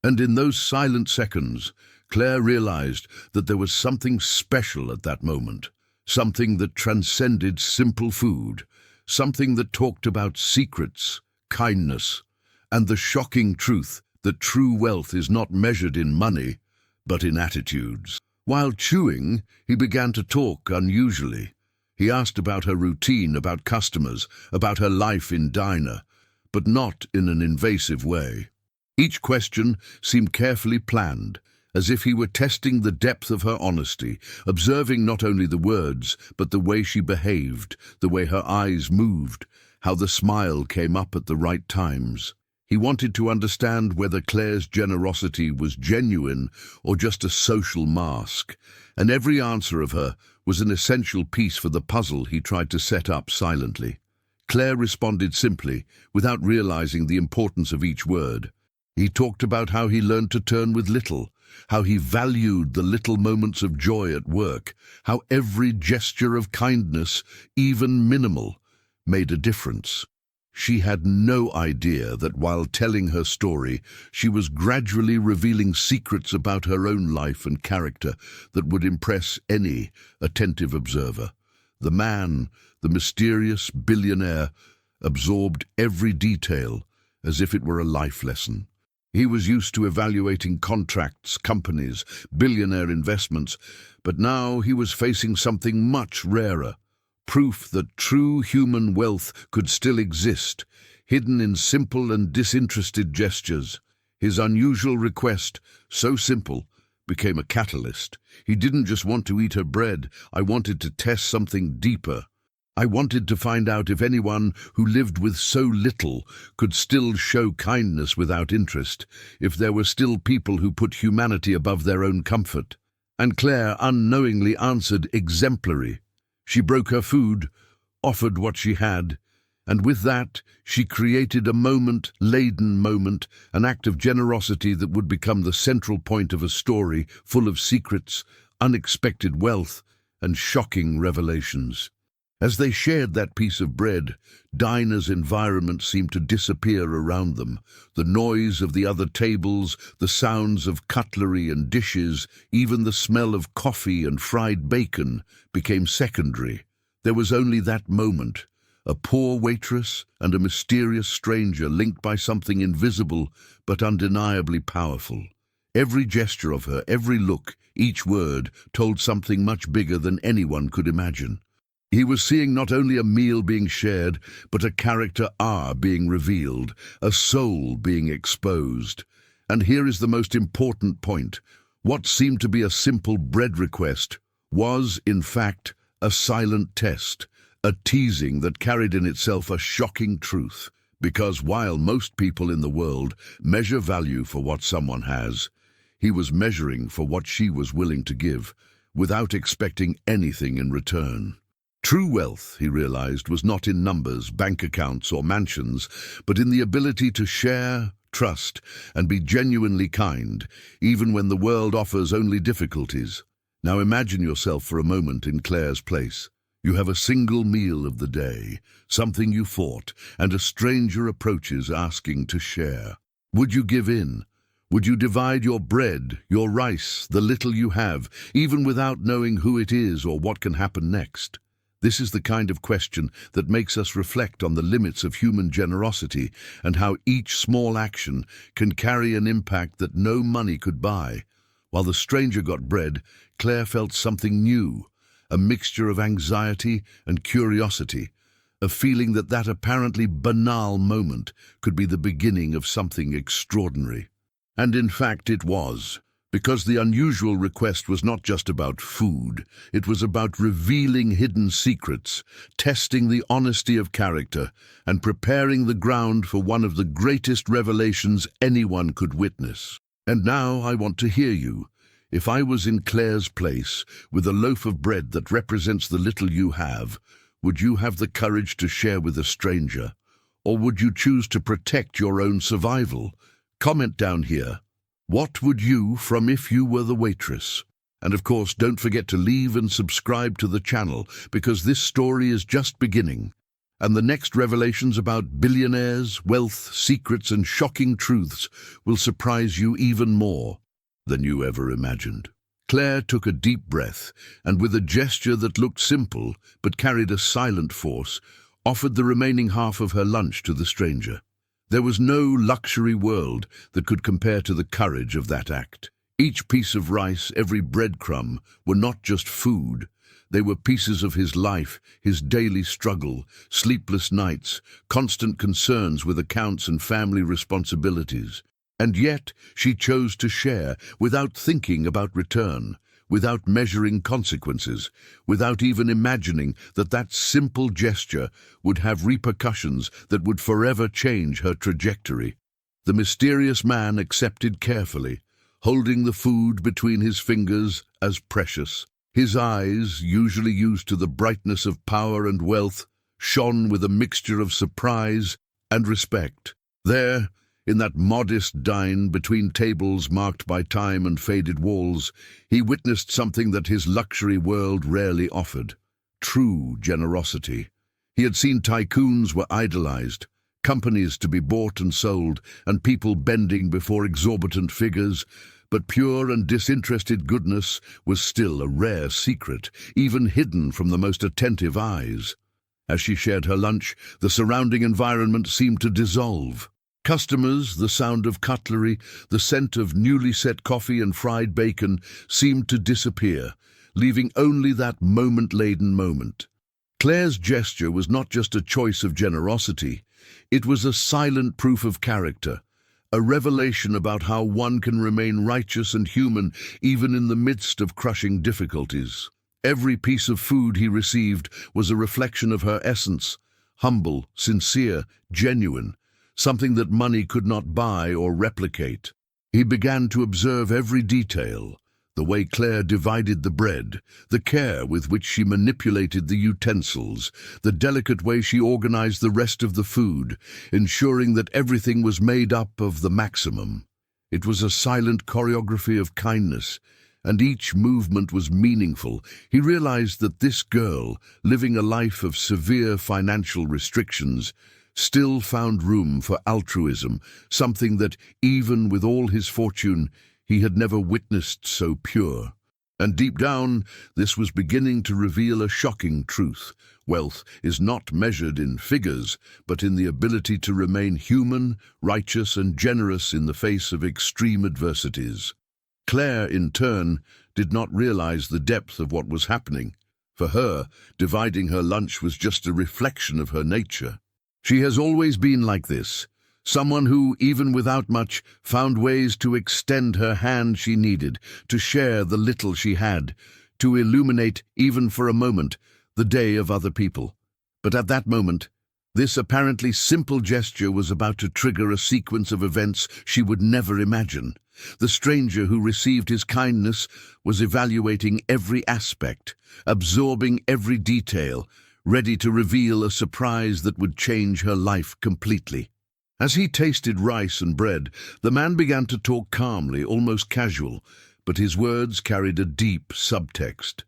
A: And in those silent seconds, Claire realized that there was something special at that moment, something that transcended simple food, something that talked about secrets, kindness, and the shocking truth that true wealth is not measured in money, but in attitudes. While chewing, he began to talk unusually. He asked about her routine, about customers, about her life in Diner, but not in an invasive way. Each question seemed carefully planned, as if he were testing the depth of her honesty, observing not only the words, but the way she behaved, the way her eyes moved, how the smile came up at the right times. He wanted to understand whether Claire's generosity was genuine or just a social mask, and every answer of her was an essential piece for the puzzle he tried to set up silently. Claire responded simply, without realizing the importance of each word. He talked about how he learned to turn with little, how he valued the little moments of joy at work, how every gesture of kindness, even minimal, made a difference. She had no idea that while telling her story, she was gradually revealing secrets about her own life and character that would impress any attentive observer. The man, the mysterious billionaire, absorbed every detail as if it were a life lesson. He was used to evaluating contracts, companies, billionaire investments, but now he was facing something much rarer. Proof that true human wealth could still exist, hidden in simple and disinterested gestures. His unusual request, so simple, became a catalyst. He didn't just want to eat her bread. I wanted to test something deeper. I wanted to find out if anyone who lived with so little could still show kindness without interest, if there were still people who put humanity above their own comfort. And Claire unknowingly answered exemplary. She broke her food, offered what she had, and with that she created a moment-laden moment, an act of generosity that would become the central point of a story full of secrets, unexpected wealth, and shocking revelations. As they shared that piece of bread, Dinah's environment seemed to disappear around them. The noise of the other tables, the sounds of cutlery and dishes, even the smell of coffee and fried bacon became secondary. There was only that moment, a poor waitress and a mysterious stranger linked by something invisible but undeniably powerful. Every gesture of her, every look, each word told something much bigger than anyone could imagine. He was seeing not only a meal being shared, but a character being revealed, a soul being exposed. And here is the most important point. What seemed to be a simple bread request was, in fact, a silent test, a teasing that carried in itself a shocking truth. Because while most people in the world measure value for what someone has, he was measuring for what she was willing to give, without expecting anything in return. True wealth, he realized, was not in numbers, bank accounts, or mansions, but in the ability to share, trust, and be genuinely kind, even when the world offers only difficulties. Now imagine yourself for a moment in Claire's place. You have a single meal of the day, something you fought, and a stranger approaches asking to share. Would you give in? Would you divide your bread, your rice, the little you have, even without knowing who it is or what can happen next? This is the kind of question that makes us reflect on the limits of human generosity and how each small action can carry an impact that no money could buy. While the stranger got bread, Claire felt something new, a mixture of anxiety and curiosity, a feeling that that apparently banal moment could be the beginning of something extraordinary. And in fact it was. Because the unusual request was not just about food, it was about revealing hidden secrets, testing the honesty of character, and preparing the ground for one of the greatest revelations anyone could witness. And now I want to hear you. If I was in Claire's place, with a loaf of bread that represents the little you have, would you have the courage to share with a stranger? Or would you choose to protect your own survival? Comment down here. What would you from if you were the waitress? And of course, don't forget to leave and subscribe to the channel, because this story is just beginning. And the next revelations about billionaires, wealth, secrets, and shocking truths will surprise you even more than you ever imagined. Claire took a deep breath, and with a gesture that looked simple but carried a silent force, offered the remaining half of her lunch to the stranger. There was no luxury world that could compare to the courage of that act. Each piece of rice, every breadcrumb, were not just food. They were pieces of his life, his daily struggle, sleepless nights, constant concerns with accounts and family responsibilities. And yet she chose to share without thinking about return, without measuring consequences, without even imagining that that simple gesture would have repercussions that would forever change her trajectory. The mysterious man accepted carefully, holding the food between his fingers as precious. His eyes, usually used to the brightness of power and wealth, shone with a mixture of surprise and respect. There, in that modest dine between tables marked by time and faded walls, he witnessed something that his luxury world rarely offered: true generosity. He had seen tycoons were idolized, companies to be bought and sold, and people bending before exorbitant figures, but pure and disinterested goodness was still a rare secret, even hidden from the most attentive eyes. As she shared her lunch, the surrounding environment seemed to dissolve. Customers, the sound of cutlery, the scent of newly set coffee and fried bacon seemed to disappear, leaving only that moment-laden moment. Claire's gesture was not just a choice of generosity, it was a silent proof of character, a revelation about how one can remain righteous and human even in the midst of crushing difficulties. Every piece of food he received was a reflection of her essence: humble, sincere, genuine, something that money could not buy or replicate. He began to observe every detail: the way Claire divided the bread, the care with which she manipulated the utensils, the delicate way she organized the rest of the food, ensuring that everything was made up of the maximum. It was a silent choreography of kindness, and each movement was meaningful. He realized that this girl, living a life of severe financial restrictions, still found room for altruism, something that, even with all his fortune, he had never witnessed so pure. And deep down, this was beginning to reveal a shocking truth. Wealth is not measured in figures, but in the ability to remain human, righteous, and generous in the face of extreme adversities. Claire, in turn, did not realize the depth of what was happening. For her, dividing her lunch was just a reflection of her nature. She has always been like this, someone who, even without much, found ways to extend her hand she needed, to share the little she had, to illuminate, even for a moment, the day of other people. But at that moment, this apparently simple gesture was about to trigger a sequence of events she would never imagine. The stranger who received his kindness was evaluating every aspect, absorbing every detail, ready to reveal a surprise that would change her life completely. As he tasted rice and bread, the man began to talk calmly, almost casual, but his words carried a deep subtext.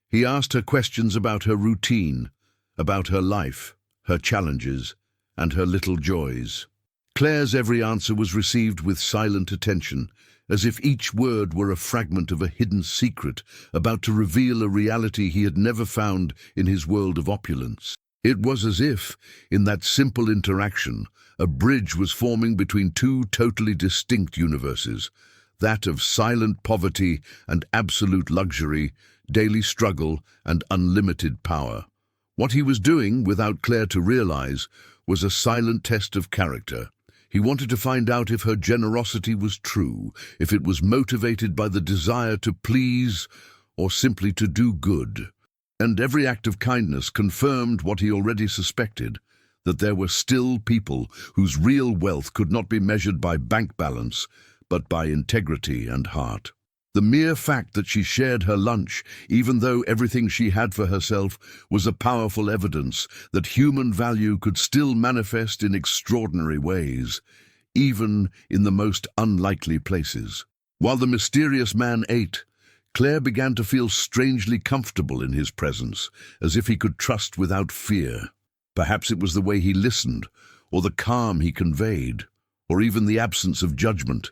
A: He asked her questions about her routine, about her life, her challenges, and her little joys. Claire's every answer was received with silent attention, as if each word were a fragment of a hidden secret about to reveal a reality he had never found in his world of opulence. It was as if, in that simple interaction, a bridge was forming between two totally distinct universes, that of silent poverty and absolute luxury, daily struggle and unlimited power. What he was doing, without Claire to realize, was a silent test of character. He wanted to find out if her generosity was true, if it was motivated by the desire to please or simply to do good. And every act of kindness confirmed what he already suspected, that there were still people whose real wealth could not be measured by bank balance, but by integrity and heart. The mere fact that she shared her lunch, even though everything she had for herself, was a powerful evidence that human value could still manifest in extraordinary ways, even in the most unlikely places. While the mysterious man ate, Claire began to feel strangely comfortable in his presence, as if he could trust without fear. Perhaps it was the way he listened, or the calm he conveyed, or even the absence of judgment.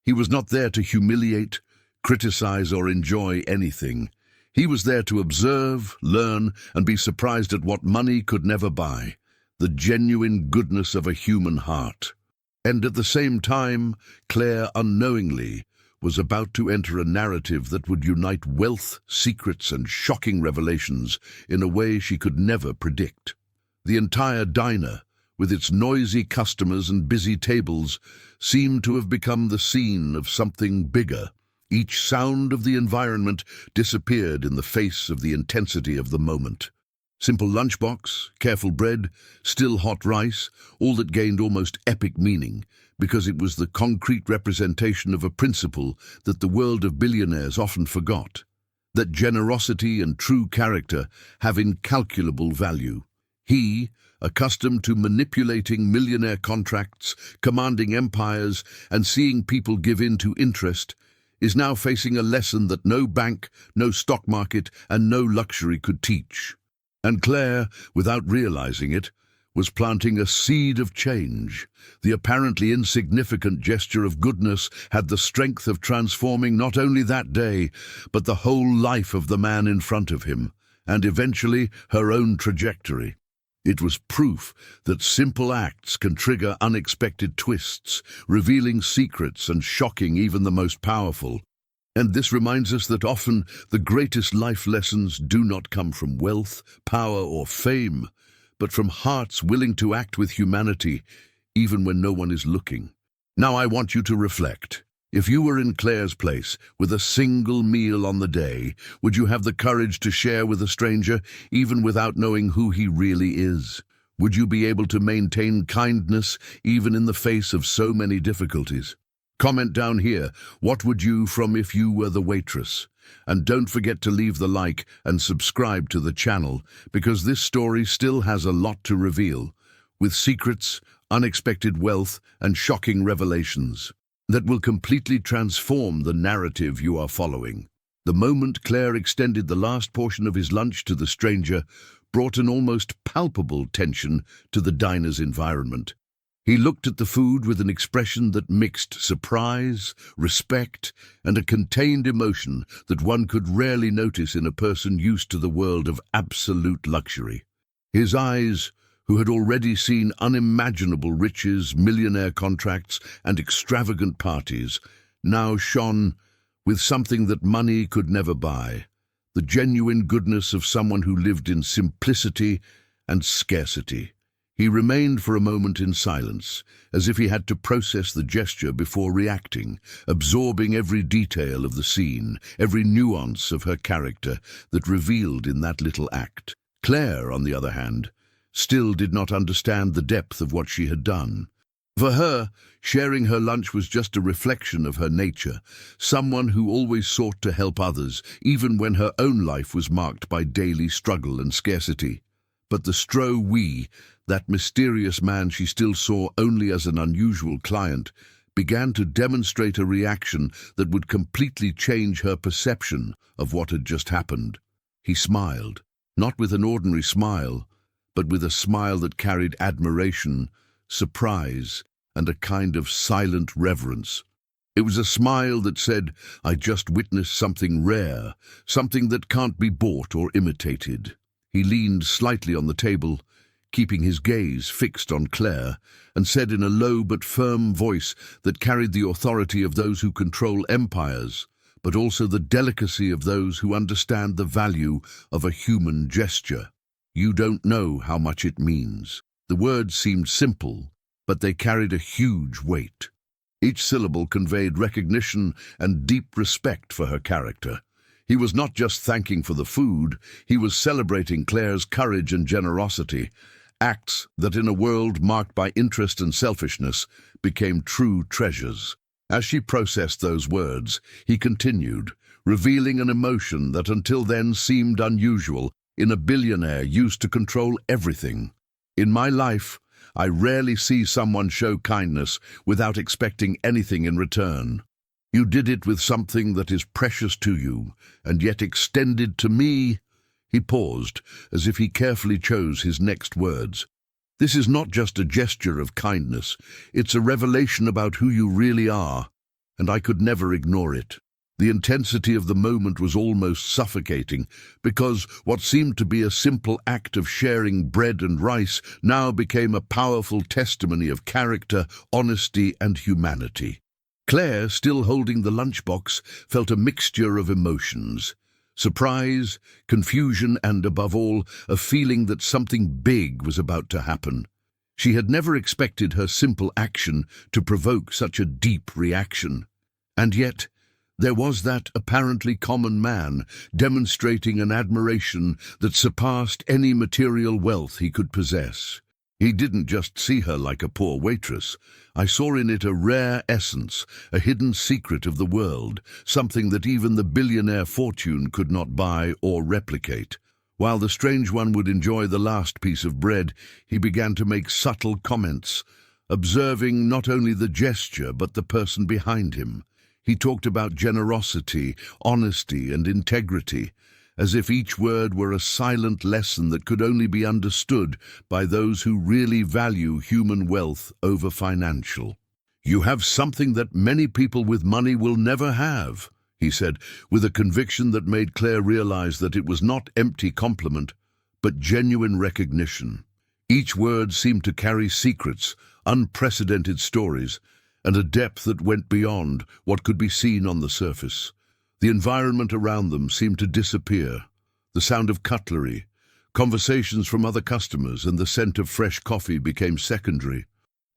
A: He was not there to humiliate, criticize, or enjoy anything. He was there to observe, learn, and be surprised at what money could never buy, the genuine goodness of a human heart. And at the same time, Claire unknowingly was about to enter a narrative that would unite wealth, secrets, and shocking revelations in a way she could never predict. The entire diner, with its noisy customers and busy tables, seemed to have become the scene of something bigger. Each sound of the environment disappeared in the face of the intensity of the moment. Simple lunchbox, careful bread, still hot rice, all that gained almost epic meaning, because it was the concrete representation of a principle that the world of billionaires often forgot, that generosity and true character have incalculable value. He, accustomed to manipulating millionaire contracts, commanding empires, and seeing people give in to interest, is now facing a lesson that no bank, no stock market, and no luxury could teach. And Claire, without realizing it, was planting a seed of change. The apparently insignificant gesture of goodness had the strength of transforming not only that day, but the whole life of the man in front of him, and eventually her own trajectory. It was proof that simple acts can trigger unexpected twists, revealing secrets and shocking even the most powerful. And this reminds us that often the greatest life lessons do not come from wealth, power, or fame, but from hearts willing to act with humanity, even when no one is looking. Now I want you to reflect. If you were in Claire's place, with a single meal on the day, would you have the courage to share with a stranger, even without knowing who he really is? Would you be able to maintain kindness, even in the face of so many difficulties? Comment down here, what would you from if you were the waitress? And don't forget to leave the like and subscribe to the channel, because this story still has a lot to reveal, with secrets, unexpected wealth, and shocking revelations that will completely transform the narrative you are following. The moment Claire extended the last portion of his lunch to the stranger brought an almost palpable tension to the diner's environment. He looked at the food with an expression that mixed surprise, respect, and a contained emotion that one could rarely notice in a person used to the world of absolute luxury. His eyes, who had already seen unimaginable riches, millionaire contracts, and extravagant parties, now shone with something that money could never buy, the genuine goodness of someone who lived in simplicity and scarcity. He remained for a moment in silence, as if he had to process the gesture before reacting, absorbing every detail of the scene, every nuance of her character that revealed in that little act. Claire, on the other hand, still did not understand the depth of what she had done. For her, sharing her lunch was just a reflection of her nature, someone who always sought to help others, even when her own life was marked by daily struggle and scarcity. But the Stro-wee, that mysterious man she still saw only as an unusual client, began to demonstrate a reaction that would completely change her perception of what had just happened. He smiled, not with an ordinary smile, but with a smile that carried admiration, surprise, and a kind of silent reverence. It was a smile that said, "I just witnessed something rare, something that can't be bought or imitated." He leaned slightly on the table, keeping his gaze fixed on Claire, and said in a low but firm voice that carried the authority of those who control empires, but also the delicacy of those who understand the value of a human gesture. "You don't know how much it means." The words seemed simple, but they carried a huge weight. Each syllable conveyed recognition and deep respect for her character. He was not just thanking for the food, he was celebrating Claire's courage and generosity, acts that in a world marked by interest and selfishness became true treasures. As she processed those words, he continued, revealing an emotion that until then seemed unusual in a billionaire used to control everything. "In my life, I rarely see someone show kindness without expecting anything in return. You did it with something that is precious to you, and yet extended to me." He paused, as if he carefully chose his next words. "This is not just a gesture of kindness, it's a revelation about who you really are, and I could never ignore it." The intensity of the moment was almost suffocating, because what seemed to be a simple act of sharing bread and rice now became a powerful testimony of character, honesty, and humanity. Claire, still holding the lunchbox, felt a mixture of emotions. Surprise, confusion, and above all, a feeling that something big was about to happen. She had never expected her simple action to provoke such a deep reaction. And yet, there was that apparently common man demonstrating an admiration that surpassed any material wealth he could possess. He didn't just see her like a poor waitress. I saw in it a rare essence, a hidden secret of the world, something that even the billionaire fortune could not buy or replicate. While the strange one would enjoy the last piece of bread, he began to make subtle comments, observing not only the gesture but the person behind him. He talked about generosity, honesty, and integrity, as if each word were a silent lesson that could only be understood by those who really value human wealth over financial. "You have something that many people with money will never have," he said, with a conviction that made Claire realize that it was not empty compliment, but genuine recognition. Each word seemed to carry secrets, unprecedented stories, and a depth that went beyond what could be seen on the surface. The environment around them seemed to disappear. The sound of cutlery, conversations from other customers, and the scent of fresh coffee became secondary.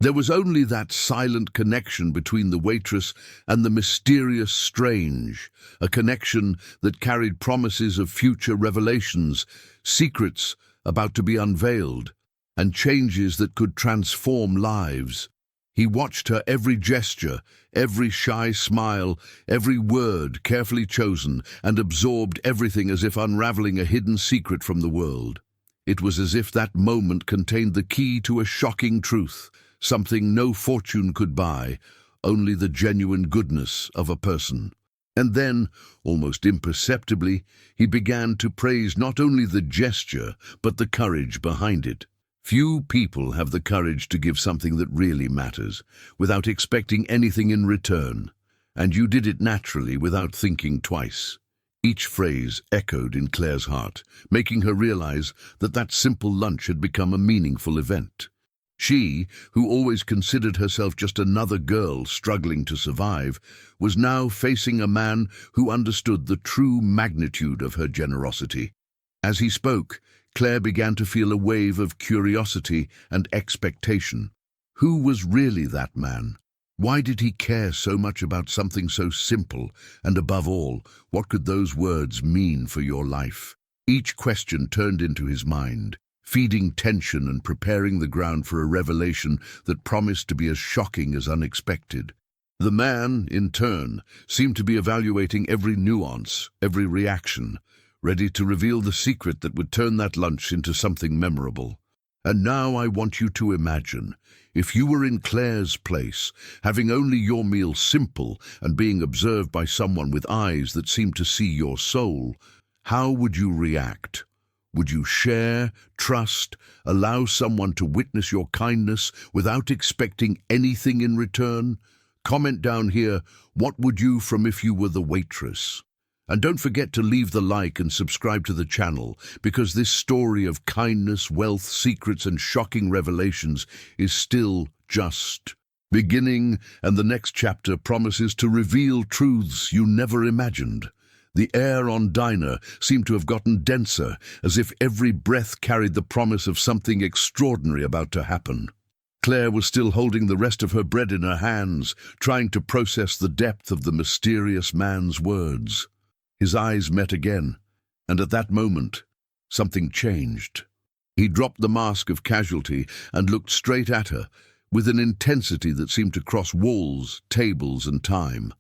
A: There was only that silent connection between the waitress and the mysterious strange, a connection that carried promises of future revelations, secrets about to be unveiled, and changes that could transform lives. He watched her every gesture, every shy smile, every word carefully chosen, and absorbed everything as if unraveling a hidden secret from the world. It was as if that moment contained the key to a shocking truth, something no fortune could buy, only the genuine goodness of a person. And then, almost imperceptibly, he began to praise not only the gesture, but the courage behind it. Few people have the courage to give something that really matters, without expecting anything in return, and you did it naturally without thinking twice. Each phrase echoed in Claire's heart, making her realize that that simple lunch had become a meaningful event. She, who always considered herself just another girl struggling to survive, was now facing a man who understood the true magnitude of her generosity. As he spoke, Claire began to feel a wave of curiosity and expectation. Who was really that man? Why did he care so much about something so simple? And above all, what could those words mean for your life? Each question turned into his mind, feeding tension and preparing the ground for a revelation that promised to be as shocking as unexpected. The man, in turn, seemed to be evaluating every nuance, every reaction, ready to reveal the secret that would turn that lunch into something memorable. And now I want you to imagine, if you were in Claire's place, having only your meal simple and being observed by someone with eyes that seemed to see your soul, how would you react? Would you share, trust, allow someone to witness your kindness without expecting anything in return? Comment down here, what would you from if you were the waitress? And don't forget to leave the like and subscribe to the channel, because this story of kindness, wealth, secrets, and shocking revelations is still just beginning, and the next chapter promises to reveal truths you never imagined. The air on Diner seemed to have gotten denser, as if every breath carried the promise of something extraordinary about to happen. Claire was still holding the rest of her bread in her hands, trying to process the depth of the mysterious man's words. His eyes met again, and at that moment, something changed. He dropped the mask of casualty and looked straight at her, with an intensity that seemed to cross walls, tables, and time.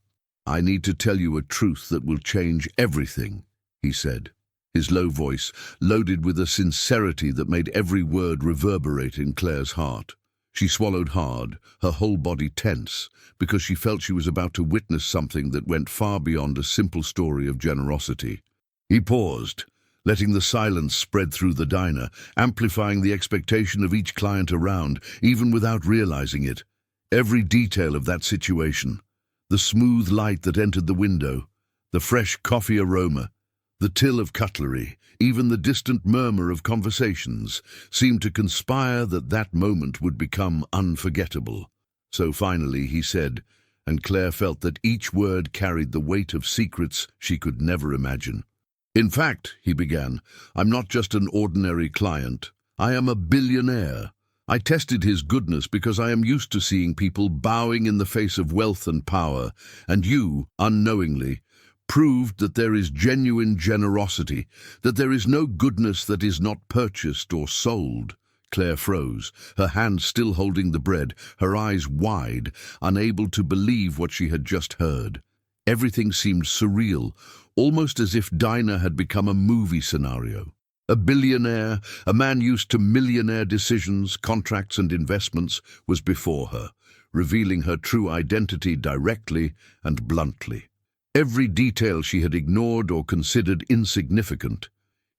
A: "I need to tell you a truth that will change everything," he said, his low voice loaded with a sincerity that made every word reverberate in Claire's heart. She swallowed hard, her whole body tense, because she felt she was about to witness something that went far beyond a simple story of generosity. He paused, letting the silence spread through the diner, amplifying the expectation of each client around, even without realizing it. Every detail of that situation, the smooth light that entered the window, the fresh coffee aroma, the till of cutlery, even the distant murmur of conversations, seemed to conspire that that moment would become unforgettable. So finally he said, and Claire felt that each word carried the weight of secrets she could never imagine. "In fact," he began, "I'm not just an ordinary client. I am a billionaire. I tested his goodness because I am used to seeing people bowing in the face of wealth and power, and you, unknowingly, proved that there is genuine generosity, that there is no goodness that is not purchased or sold." Claire froze, her hand still holding the bread, her eyes wide, unable to believe what she had just heard. Everything seemed surreal, almost as if Dinah had become a movie scenario. A billionaire, a man used to millionaire decisions, contracts and investments, was before her, revealing her true identity directly and bluntly. Every detail she had ignored or considered insignificant.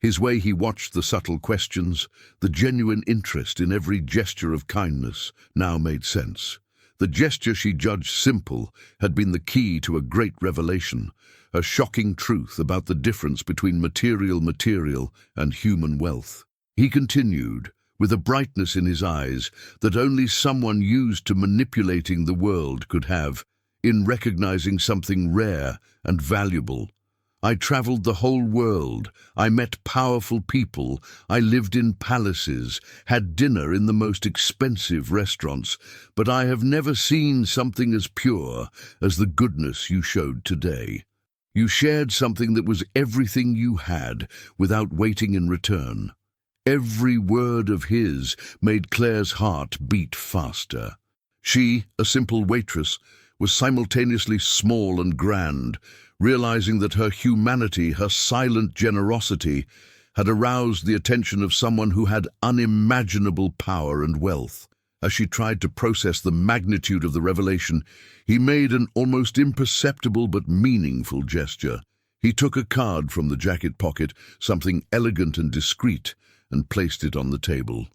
A: His way he watched the subtle questions, the genuine interest in every gesture of kindness, now made sense. The gesture she judged simple had been the key to a great revelation, a shocking truth about the difference between material and human wealth. He continued, with a brightness in his eyes that only someone used to manipulating the world could have, in recognizing something rare and valuable. I traveled the whole world, I met powerful people, I lived in palaces, had dinner in the most expensive restaurants, but I have never seen something as pure as the goodness you showed today. You shared something that was everything you had, without waiting in return. Every word of his made Claire's heart beat faster. She, a simple waitress, was simultaneously small and grand, realizing that her humanity, her silent generosity, had aroused the attention of someone who had unimaginable power and wealth. As she tried to process the magnitude of the revelation, he made an almost imperceptible but meaningful gesture. He took a card from the jacket pocket, something elegant and discreet, and placed it on the table.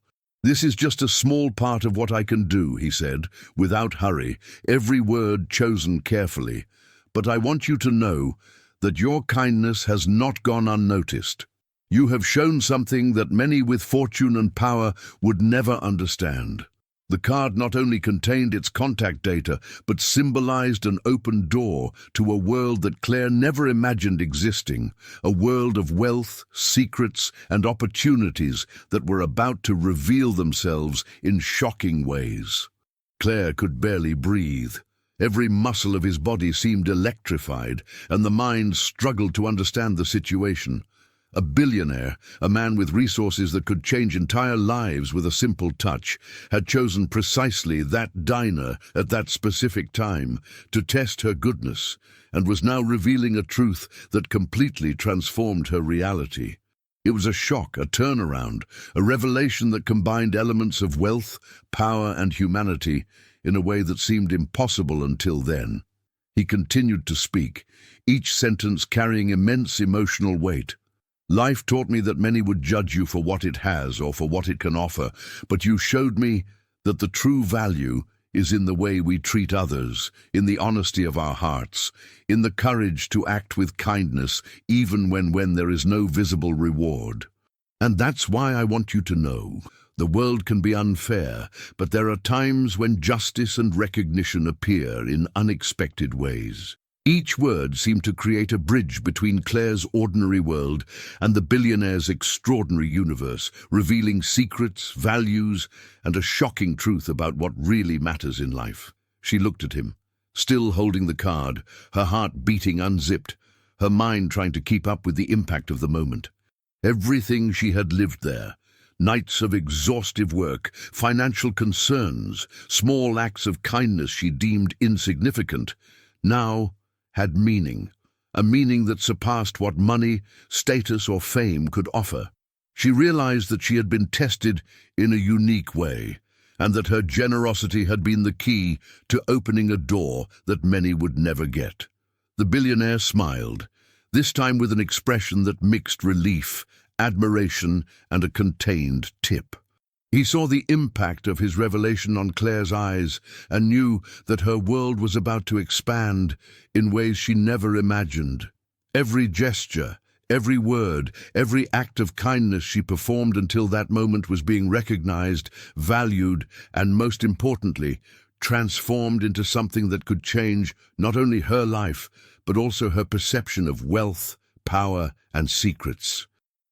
A: "This is just a small part of what I can do," he said, without hurry, every word chosen carefully. "But I want you to know that your kindness has not gone unnoticed. You have shown something that many with fortune and power would never understand." The card not only contained its contact data, but symbolized an open door to a world that Claire never imagined existing, a world of wealth, secrets, and opportunities that were about to reveal themselves in shocking ways. Claire could barely breathe. Every muscle of his body seemed electrified, and the mind struggled to understand the situation. A billionaire, a man with resources that could change entire lives with a simple touch, had chosen precisely that diner at that specific time to test her goodness, and was now revealing a truth that completely transformed her reality. It was a shock, a turnaround, a revelation that combined elements of wealth, power, and humanity in a way that seemed impossible until then. He continued to speak, each sentence carrying immense emotional weight. "Life taught me that many would judge you for what it has or for what it can offer, but you showed me that the true value is in the way we treat others, in the honesty of our hearts, in the courage to act with kindness even when there is no visible reward. And that's why I want you to know, the world can be unfair, but there are times when justice and recognition appear in unexpected ways." Each word seemed to create a bridge between Claire's ordinary world and the billionaire's extraordinary universe, revealing secrets, values, and a shocking truth about what really matters in life. She looked at him, still holding the card, her heart beating unzipped, her mind trying to keep up with the impact of the moment. Everything she had lived there, nights of exhaustive work, financial concerns, small acts of kindness she deemed insignificant, now had meaning, a meaning that surpassed what money, status, or fame could offer. She realized that she had been tested in a unique way, and that her generosity had been the key to opening a door that many would never get. The billionaire smiled, this time with an expression that mixed relief, admiration, and a contained tip. He saw the impact of his revelation on Claire's eyes and knew that her world was about to expand in ways she never imagined. Every gesture, every word, every act of kindness she performed until that moment was being recognized, valued, and most importantly, transformed into something that could change not only her life, but also her perception of wealth, power, and secrets.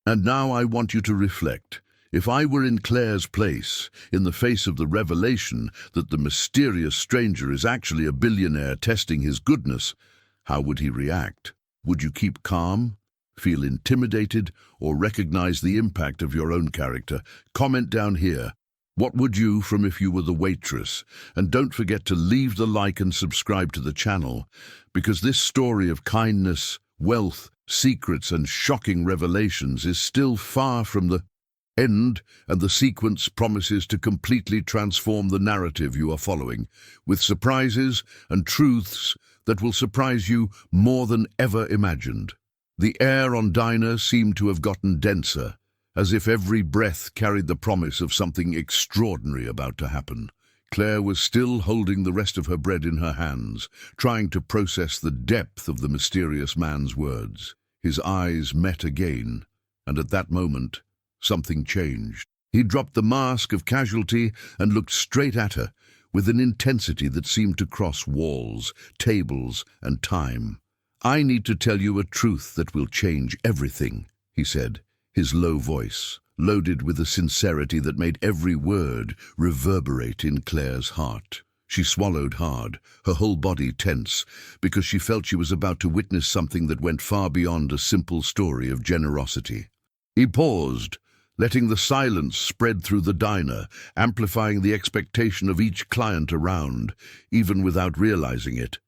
A: And now I want you to reflect. If I were in Claire's place, in the face of the revelation that the mysterious stranger is actually a billionaire testing his goodness, how would he react? Would you keep calm, feel intimidated, or recognize the impact of your own character? Comment down here. What would you from if you were the waitress? And don't forget to leave the like and subscribe to the channel, because this story of kindness, wealth, secrets and shocking revelations is still far from the end, and the sequence promises to completely transform the narrative you are following, with surprises and truths that will surprise you more than ever imagined. The air on Dinah seemed to have gotten denser, as if every breath carried the promise of something extraordinary about to happen. Claire was still holding the rest of her bread in her hands, trying to process the depth of the mysterious man's words. His eyes met again, and at that moment, something changed. He dropped the mask of casualty and looked straight at her, with an intensity that seemed to cross walls, tables, and time. "I need to tell you a truth that will change everything," he said, his low voice loaded with a sincerity that made every word reverberate in Claire's heart. She swallowed hard, her whole body tense, because she felt she was about to witness something that went far beyond a simple story of generosity. He paused, letting the silence spread through the diner, amplifying the expectation of each client around, even without realizing it.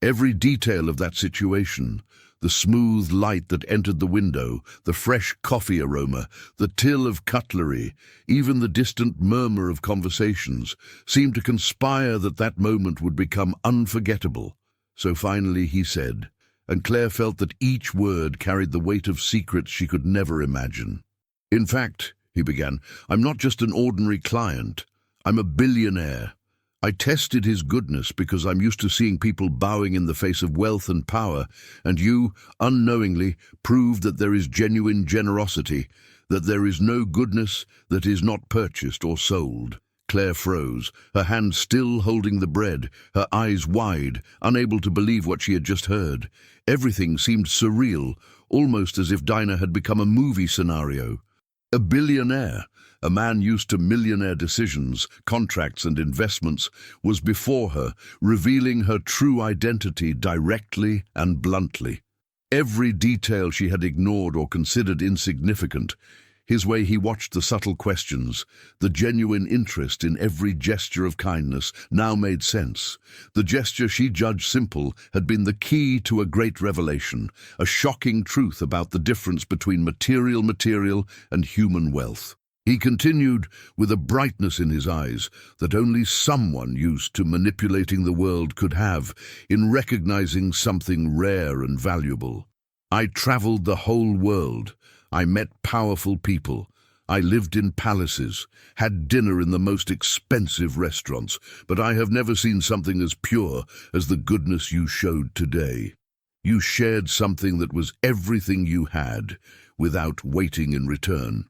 A: Every detail of that situation, the smooth light that entered the window, the fresh coffee aroma, the till of cutlery, even the distant murmur of conversations, seemed to conspire that that moment would become unforgettable. So finally he said, and Claire felt that each word carried the weight of secrets she could never imagine. "In fact," he began, "I'm not just an ordinary client. I'm a billionaire. I tested his goodness because I'm used to seeing people bowing in the face of wealth and power, and you, unknowingly, proved that there is genuine generosity, that there is no goodness that is not purchased or sold." Claire froze, her hand still holding the bread, her eyes wide, unable to believe what she had just heard. Everything seemed surreal, almost as if Dinah had become a movie scenario. A billionaire, a man used to millionaire decisions, contracts and investments, was before her, revealing her true identity directly and bluntly. Every detail she had ignored or considered insignificant, his way he watched the subtle questions, the genuine interest in every gesture of kindness, now made sense. The gesture she judged simple had been the key to a great revelation, a shocking truth about the difference between material and human wealth. He continued, with a brightness in his eyes that only someone used to manipulating the world could have in recognizing something rare and valuable. "I traveled the whole world. I met powerful people. I lived in palaces, had dinner in the most expensive restaurants, but I have never seen something as pure as the goodness you showed today. You shared something that was everything you had, without waiting in return."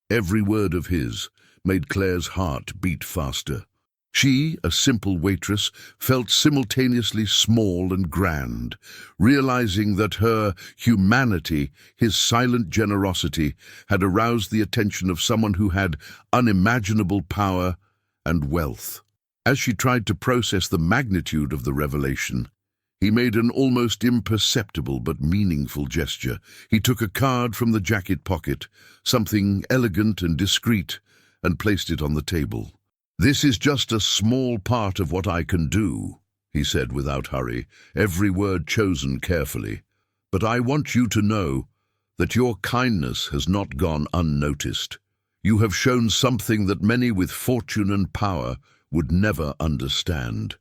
A: Every word of his made Claire's heart beat faster. She, a simple waitress, felt simultaneously small and grand, realizing that her humanity, his silent generosity, had aroused the attention of someone who had unimaginable power and wealth. As she tried to process the magnitude of the revelation, he made an almost imperceptible but meaningful gesture. He took a card from the jacket pocket, something elegant and discreet, and placed it on the table. "This is just a small part of what I can do," he said without hurry, every word chosen carefully. "But I want you to know that your kindness has not gone unnoticed. You have shown something that many with fortune and power would never understand."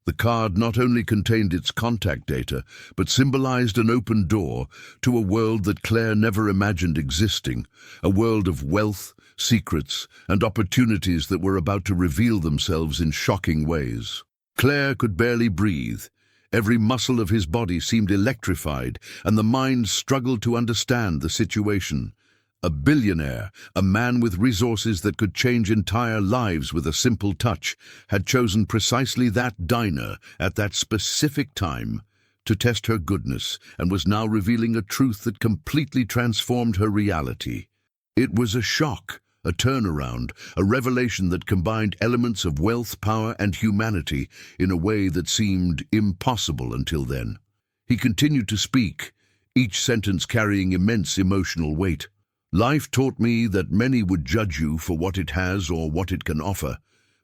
A: The card not only contained its contact data, but symbolized an open door to a world that Claire never imagined existing, a world of wealth, secrets, and opportunities that were about to reveal themselves in shocking ways. Claire could barely breathe. Every muscle of his body seemed electrified, and the mind struggled to understand the situation. A billionaire, a man with resources that could change entire lives with a simple touch, had chosen precisely that diner at that specific time to test her goodness, and was now revealing a truth that completely transformed her reality. It was a shock, a turnaround, a revelation that combined elements of wealth, power, and humanity in a way that seemed impossible until then. He continued to speak, each sentence carrying immense emotional weight. "Life taught me that many would judge you for what it has or what it can offer,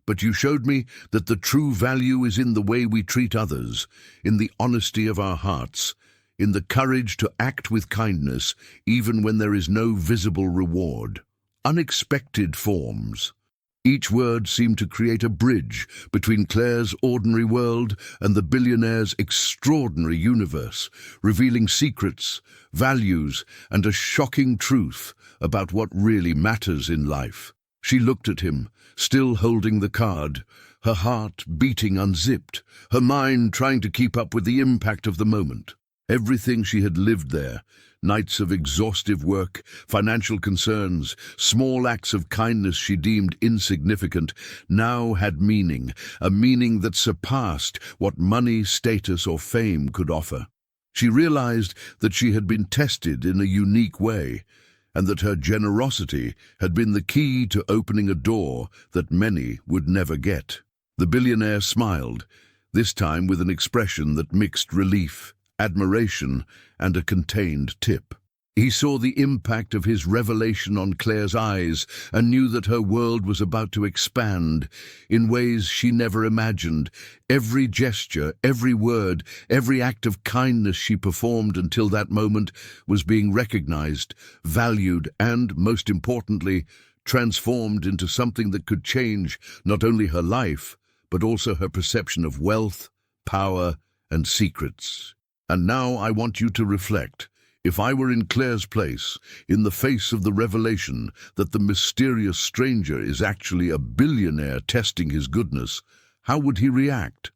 A: but you showed me that the true value is in the way we treat others, in the honesty of our hearts, in the courage to act with kindness even when there is no visible reward. Unexpected forms. Each word seemed to create a bridge between Claire's ordinary world and the billionaire's extraordinary universe, revealing secrets, values, and a shocking truth about what really matters in life. She looked at him, still holding the card, her heart beating unzipped, her mind trying to keep up with the impact of the moment. Everything she had lived there, nights of exhaustive work, financial concerns, small acts of kindness she deemed insignificant, now had meaning, a meaning that surpassed what money, status, or fame could offer. She realized that she had been tested in a unique way, and that her generosity had been the key to opening a door that many would never get. The billionaire smiled, this time with an expression that mixed relief, admiration, and a contained tip. He saw the impact of his revelation on Claire's eyes and knew that her world was about to expand in ways she never imagined. Every gesture, every word, every act of kindness she performed until that moment was being recognized, valued, and, most importantly, transformed into something that could change not only her life, but also her perception of wealth, power, and secrets. And now I want you to reflect. If I were in Claire's place, in the face of the revelation that the mysterious stranger is actually a billionaire testing his goodness, how would he react?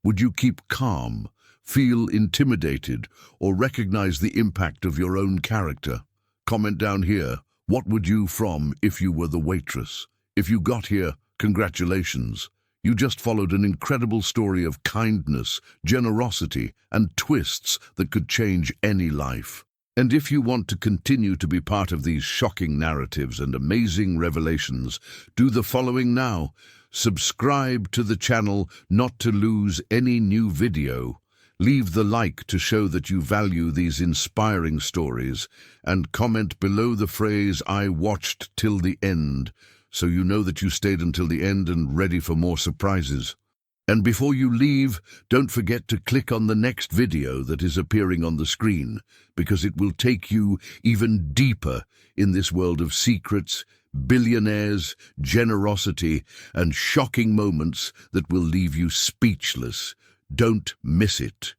A: Would you keep calm, feel intimidated, or recognize the impact of your own character? Comment down here. What would you from if you were the waitress? If you got here, congratulations. You just followed an incredible story of kindness, generosity, and twists that could change any life. And if you want to continue to be part of these shocking narratives and amazing revelations, do the following now. Subscribe to the channel not to lose any new video. Leave the like to show that you value these inspiring stories, and comment below the phrase "I watched till the end," so you know that you stayed until the end and ready for more surprises. And before you leave, don't forget to click on the next video that is appearing on the screen, because it will take you even deeper in this world of secrets, billionaires, generosity, and shocking moments that will leave you speechless. Don't miss it.